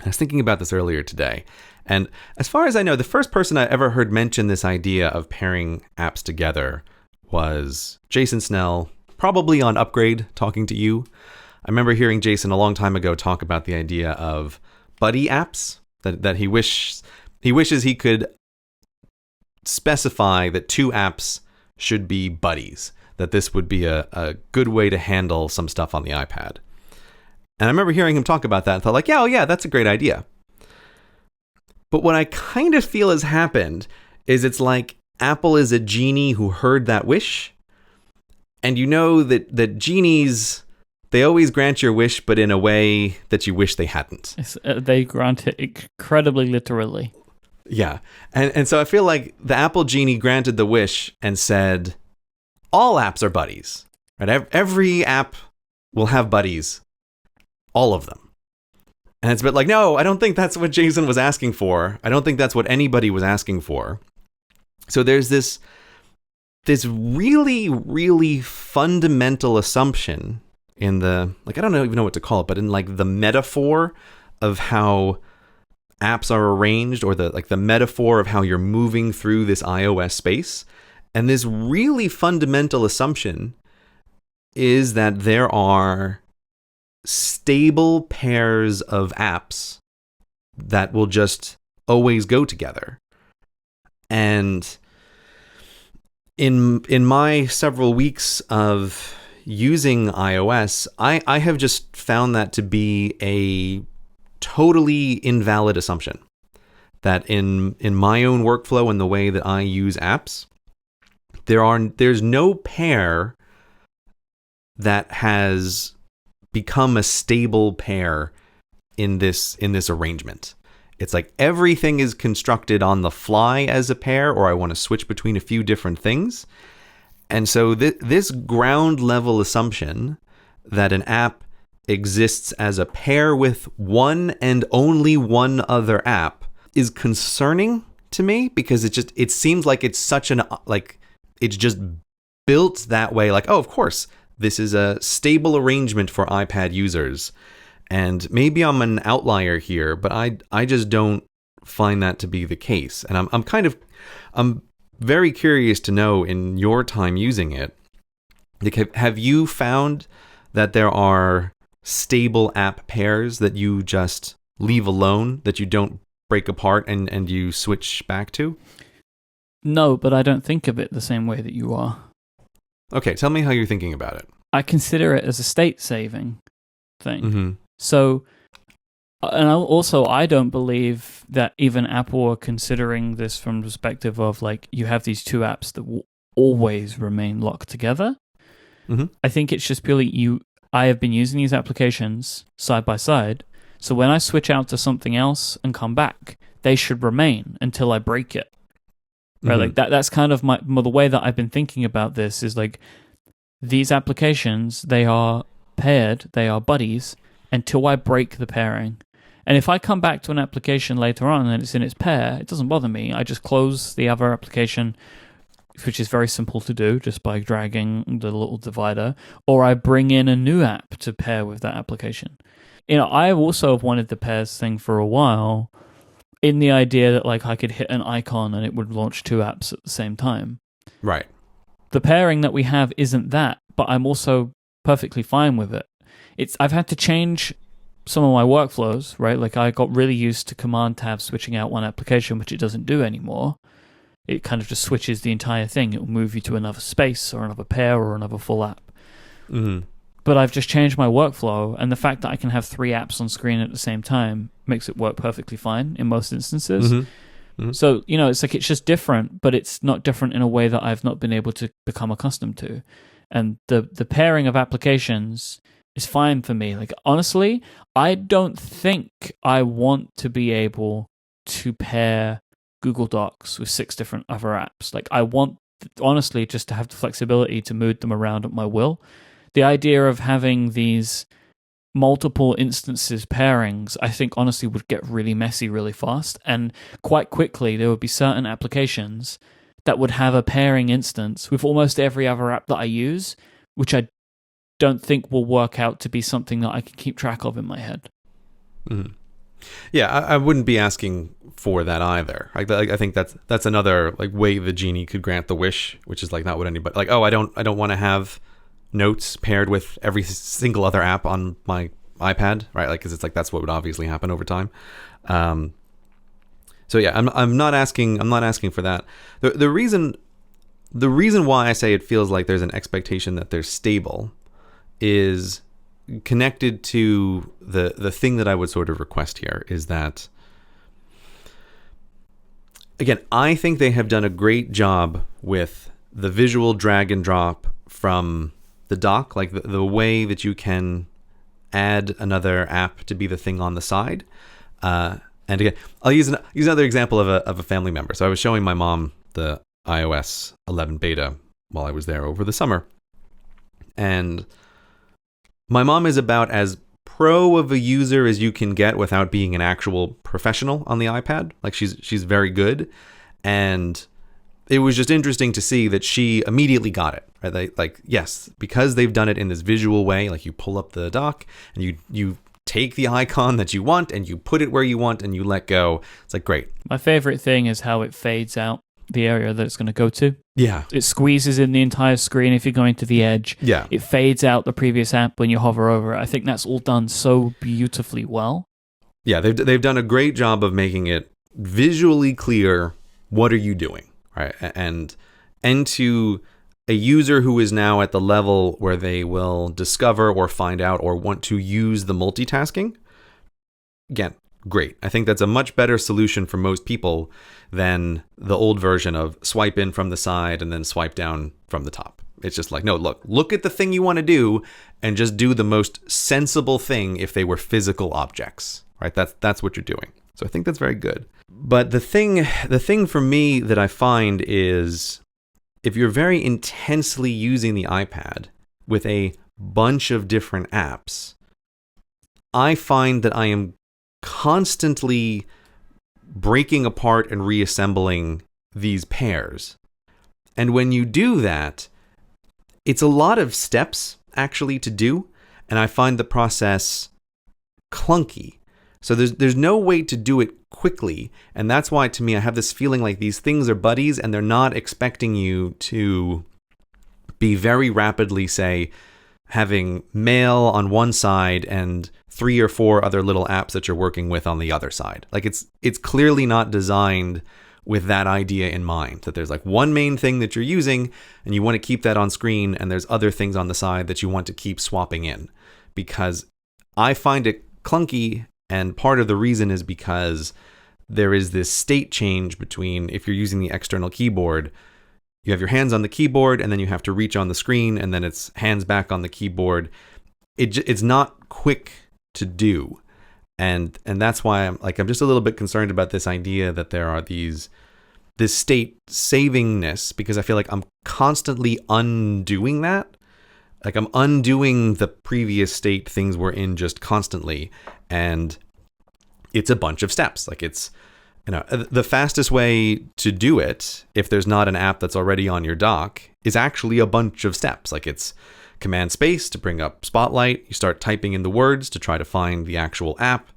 I was thinking about this earlier today, and as far as I know, the first person I ever heard mention this idea of pairing apps together was Jason Snell, probably on Upgrade, talking to you. I remember hearing Jason a long time ago talk about the idea of buddy apps, that he wishes he could specify that 2 apps should be buddies, that this would be a good way to handle some stuff on the iPad. And I remember hearing him talk about that and thought like, yeah, that's a great idea. But what I kind of feel has happened is it's like Apple is a genie who heard that wish. And you know that genies, they always grant your wish, but in a way that you wish they hadn't. They grant it incredibly literally. Yeah. And so I feel like the Apple genie granted the wish and said, all apps are buddies, right? Every app will have buddies, all of them. And it's a bit like, no, I don't think that's what Jason was asking for. I don't think that's what anybody was asking for. So there's this really, really fundamental assumption in the, like, I don't even know what to call it, but in like the metaphor of how apps are arranged, or the metaphor of how you're moving through this iOS space. And this really fundamental assumption is that there are stable pairs of apps that will just always go together. And in my several weeks of using iOS, I have just found that to be a totally invalid assumption. That in my own workflow and the way that I use apps, there's no pair that has become a stable pair in this arrangement. It's like everything is constructed on the fly as a pair, or I want to switch between a few different things. And so this ground level assumption that an app exists as a pair with one and only one other app is concerning to me, because it seems like it's such it's just built that way. Like, oh, of course, this is a stable arrangement for iPad users. And maybe I'm an outlier here, but I just don't find that to be the case. And I'm very curious to know, in your time using it, like, have you found that there are stable app pairs that you just leave alone, that you don't break apart and you switch back to? No, but I don't think of it the same way that you are. Okay, tell me how you're thinking about it. I consider it as a state-saving thing. Mm-hmm. So, and also, I don't believe that even Apple are considering this from the perspective of, like, you have these two apps that will always remain locked together. Mm-hmm. I think it's just purely I have been using these applications side by side, so when I switch out to something else and come back, they should remain until I break it. Right? Mm-hmm. Like that's kind of the way that I've been thinking about this is like these applications, they are paired, they are buddies until I break the pairing. And if I come back to an application later on and it's in its pair, it doesn't bother me. I just close the other application, which is very simple to do just by dragging the little divider, or I bring in a new app to pair with that application. I also have wanted the pairs thing for a while, in the idea that like I could hit an icon and it would launch two apps at the same time. Right. The pairing that we have isn't that, but I'm also perfectly fine with it. I've had to change some of my workflows, right? Like I got really used to Command Tab switching out one application, which it doesn't do anymore. It kind of just switches the entire thing. It will move you to another space or another pair or another full app. Mm-hmm. But I've just changed my workflow, and the fact that I can have three apps on screen at the same time makes it work perfectly fine in most instances. Mm-hmm. Mm-hmm. So, it's like it's just different, but it's not different in a way that I've not been able to become accustomed to. And the pairing of applications is fine for me. Like, honestly, I don't think I want to be able to pair Google Docs with 6 different other apps. Like, I want, honestly, just to have the flexibility to move them around at my will. The idea of having these multiple instances pairings, I think, honestly, would get really messy really fast. And quite quickly, there would be certain applications that would have a pairing instance with almost every other app that I use, which I don't think will work out to be something that I can keep track of in my head. Mm-hmm. Yeah, I wouldn't be asking for that either. I think that's another like way the genie could grant the wish, which is like not what anybody like. Oh, I don't want to have Notes paired with every single other app on my iPad, right? Like, because it's like that's what would obviously happen over time. So yeah, I'm not asking for that. The reason why I say it feels like there's an expectation that they're stable is connected to the thing that I would sort of request here is that, again, I think they have done a great job with the visual drag and drop from the dock, like the way that you can add another app to be the thing on the side. And again, I'll use another example of a family member. So I was showing my mom the iOS 11 beta while I was there over the summer. And my mom is about as pro of a user as you can get without being an actual professional on the iPad. Like she's very good. And it was just interesting to see that she immediately got it. Right? Like, yes, because they've done it in this visual way, like you pull up the dock and you take the icon that you want and you put it where you want and you let go. It's like, great. My favorite thing is how it fades out the area that it's going to go to. Yeah. It squeezes in the entire screen if you're going to the edge. Yeah. It fades out the previous app when you hover over it. I think that's all done so beautifully well. Yeah, they've done a great job of making it visually clear, what are you doing, right? And to a user who is now at the level where they will discover or find out or want to use the multitasking, again, great. I think that's a much better solution for most people than the old version of swipe in from the side and then swipe down from the top. It's just like, no, look at the thing you want to do and just do the most sensible thing if they were physical objects, right? That's what you're doing. So I think that's very good. But the thing for me that I find is if you're very intensely using the iPad with a bunch of different apps, I find that I am constantly breaking apart and reassembling these pairs. And when you do that, it's a lot of steps actually to do, and I find the process clunky. So there's no way to do it quickly, and that's why to me I have this feeling like these things are buddies and they're not expecting you to be very rapidly, say, having mail on one side and 3 or 4 other little apps that you're working with on the other side. Like it's clearly not designed with that idea in mind, that there's like one main thing that you're using and you want to keep that on screen, and there's other things on the side that you want to keep swapping in. Because I find it clunky, and part of the reason is because there is this state change between, if you're using the external keyboard, you have your hands on the keyboard and then you have to reach on the screen, and then it's hands back on the keyboard. It's not quick to do. And that's why I'm just a little bit concerned about this idea that there are this state savingness, because I feel like I'm constantly undoing that. Like I'm undoing the previous state things were in just constantly. And it's a bunch of steps. Like it's, the fastest way to do it, if there's not an app that's already on your dock, is actually a bunch of steps. Like it's Command Space to bring up Spotlight. You start typing in the words to try to find the actual app.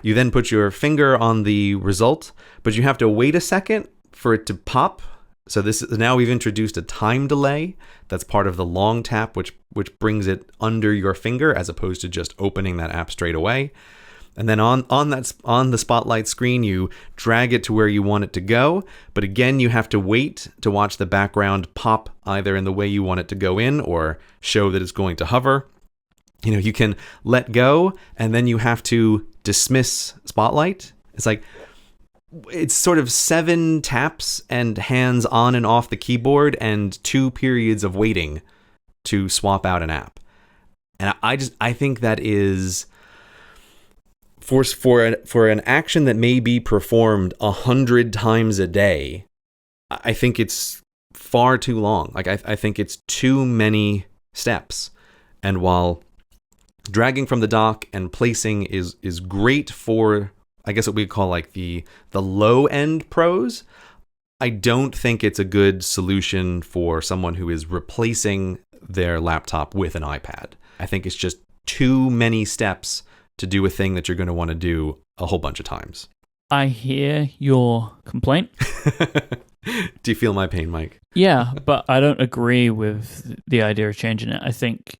You then put your finger on the result, but you have to wait a second for it to pop. So now we've introduced a time delay. That's part of the long tap, which brings it under your finger as opposed to just opening that app straight away. And then on the Spotlight screen, you drag it to where you want it to go. But again, you have to wait to watch the background pop either in the way you want it to go in or show that it's going to hover. You can let go, and then you have to dismiss Spotlight. It's sort of 7 taps and hands on and off the keyboard and 2 periods of waiting to swap out an app. And I think that is, for an action that may be performed 100 times a day, I think it's far too long. Like I think it's too many steps. And while dragging from the dock and placing is great for, I guess what we call like the low end pros, I don't think it's a good solution for someone who is replacing their laptop with an iPad. I think it's just too many steps to do a thing that you're going to want to do a whole bunch of times. I hear your complaint. Do you feel my pain, Myke? Yeah, but I don't agree with the idea of changing it. I think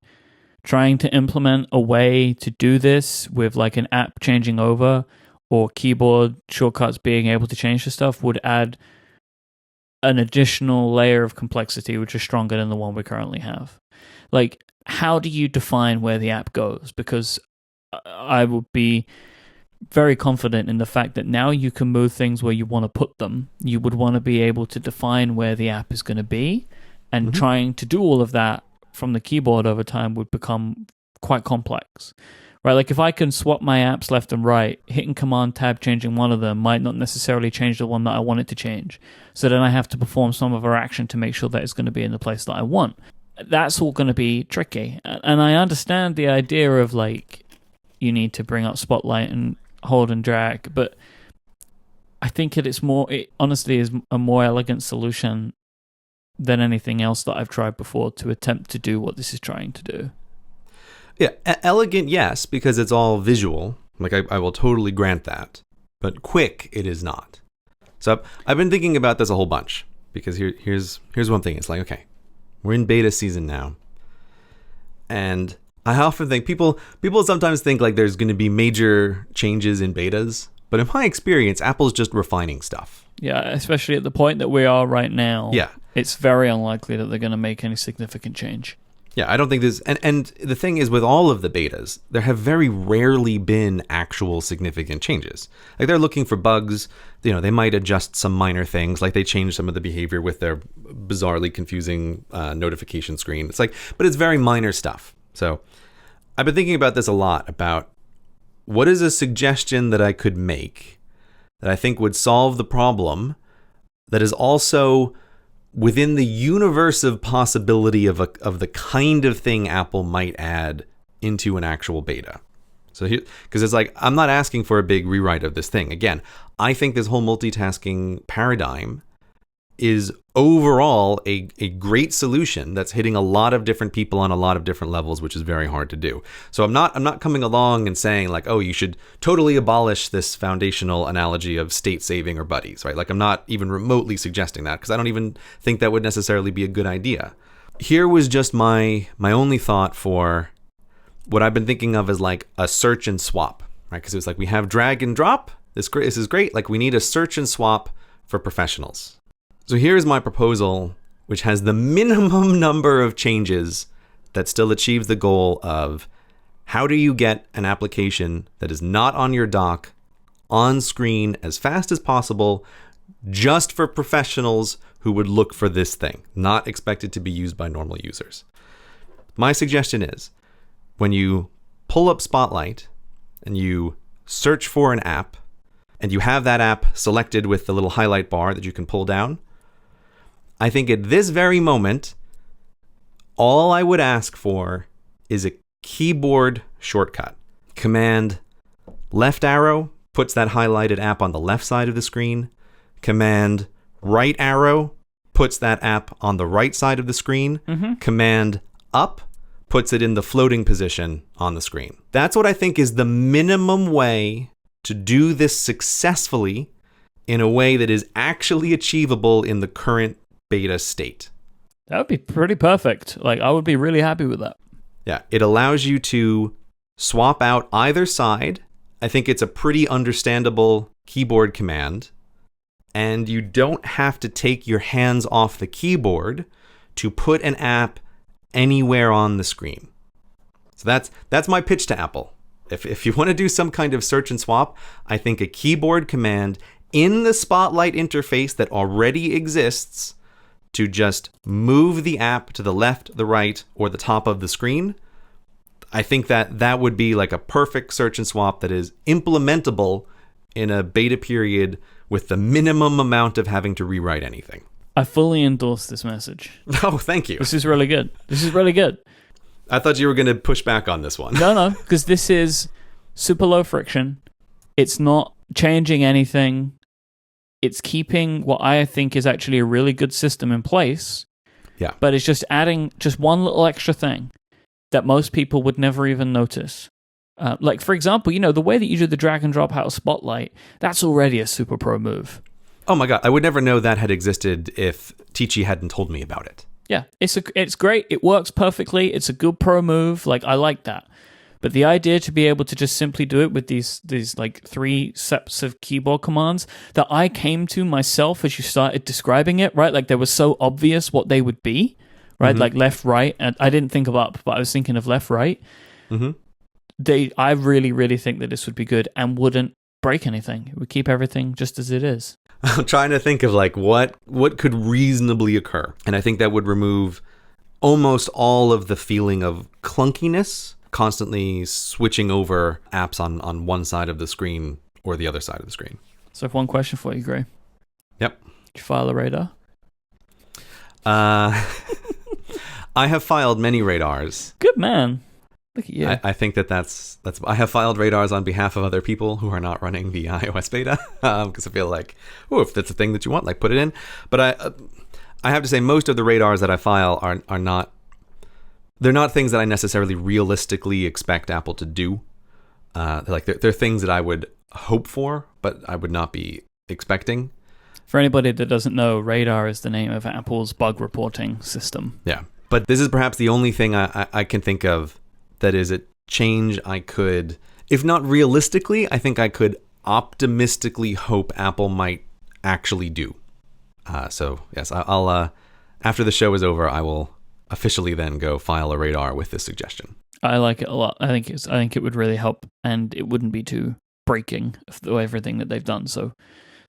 trying to implement a way to do this with like an app changing over or keyboard shortcuts being able to change the stuff would add an additional layer of complexity, which is stronger than the one we currently have. Like, how do you define where the app goes? Because I would be very confident in the fact that now you can move things where you want to put them. You would want to be able to define where the app is going to be, and trying to do all of that from the keyboard over time would become quite complex. Right? Like if I can swap my apps left and right, hitting Command Tab changing one of them might not necessarily change the one that I want it to change. So then I have to perform some other action to make sure that it's going to be in the place that I want. That's all going to be tricky. And I understand the idea of like, you need to bring up Spotlight and hold and drag, but I think it honestly is a more elegant solution than anything else that I've tried before to attempt to do what this is trying to do. Yeah, elegant, yes, because it's all visual. Like I will totally grant that, but quick it is not. So I've been thinking about this a whole bunch, because here's one thing. It's like, okay, we're in beta season now, and I often think people sometimes think like there's going to be major changes in betas, but in my experience, Apple's just refining stuff. Yeah, especially at the point that we are right now. Yeah. It's very unlikely that they're going to make any significant change. Yeah, I don't think there's... And the thing is, with all of the betas, there have very rarely been actual significant changes. Like, they're looking for bugs. They might adjust some minor things, like they changed some of the behavior with their bizarrely confusing notification screen. It's like, but it's very minor stuff. So I've been thinking about this a lot, about what is a suggestion that I could make that I think would solve the problem that is also within the universe of possibility of the kind of thing Apple might add into an actual beta. So here, because it's like, I'm not asking for a big rewrite of this thing. Again, I think this whole multitasking paradigm is overall a great solution that's hitting a lot of different people on a lot of different levels, which is very hard to do. So I'm not coming along and saying like, oh, you should totally abolish this foundational analogy of state saving or buddies, right? Like I'm not even remotely suggesting that, because I don't even think that would necessarily be a good idea. Here was just my only thought for what I've been thinking of as like a search and swap, right? Because it's like we have drag and drop. This is great. Like we need a search and swap for professionals. So here's my proposal, which has the minimum number of changes that still achieves the goal of how do you get an application that is not on your dock on screen as fast as possible just for professionals who would look for this thing, not expected to be used by normal users. My suggestion is when you pull up Spotlight and you search for an app and you have that app selected with the little highlight bar that you can pull down, I think at this very moment, all I would ask for is a keyboard shortcut. Command left arrow puts that highlighted app on the left side of the screen. Command right arrow puts that app on the right side of the screen. Mm-hmm. Command up puts it in the floating position on the screen. That's what I think is the minimum way to do this successfully in a way that is actually achievable in the current beta state. That would be pretty perfect. Like, I would be really happy with that. Yeah, it allows you to swap out either side. I think it's a pretty understandable keyboard command. And you don't have to take your hands off the keyboard to put an app anywhere on the screen. So that's my pitch to Apple. If you want to do some kind of search and swap, I think a keyboard command in the Spotlight interface that already exists to just move the app to the left, the right, or the top of the screen, I think that would be like a perfect search and swap that is implementable in a beta period with the minimum amount of having to rewrite anything. I fully endorse this message. Oh, thank you. This is really good. I thought you were going to push back on this one. No, because this is super low friction. It's not changing anything. It's keeping what I think is actually a really good system in place. Yeah. But it's just adding just one little extra thing that most people would never even notice. Like, for example, the way that you do the drag and drop out of Spotlight, that's already a super pro move. Oh my God. I would never know that had existed if Teachy hadn't told me about it. Yeah, it's great. It works perfectly. It's a good pro move. Like, I like that. But the idea to be able to just simply do it with these like 3 sets of keyboard commands that I came to myself as you started describing it, right? Like, they were so obvious what they would be, right? Mm-hmm. Like left, right. And I didn't think of up, but I was thinking of left, right. Mm-hmm. I really, really think that this would be good and wouldn't break anything. It would keep everything just as it is. I'm trying to think of like what could reasonably occur. And I think that would remove almost all of the feeling of clunkiness, constantly switching over apps on one side of the screen or the other side of the screen. So I have one question for you, Gray. Yep. Did you file a radar? I have filed many radars. Good man. Look at you. I think that's I have filed radars on behalf of other people who are not running the iOS beta because I feel like, if that's a thing that you want, like, put it in. But I have to say most of the radars that I file are not, they're not things that I necessarily realistically expect Apple to do. They're things that I would hope for, but I would not be expecting. For anybody that doesn't know, Radar is the name of Apple's bug reporting system. Yeah, but this is perhaps the only thing I can think of that is a change I could, if not realistically, I think I could optimistically hope Apple might actually do. So yes, I'll after the show is over, I will officially then go file a radar with this suggestion. I like it a lot. I think it would really help, and it wouldn't be too breaking of everything that they've done. So,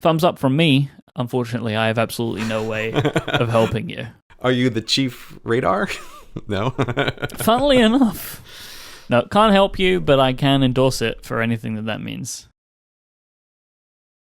thumbs up from me. Unfortunately, I have absolutely no way of helping you. Are you the chief radar? No. Funnily enough, no, can't help you, but I can endorse it for anything that means.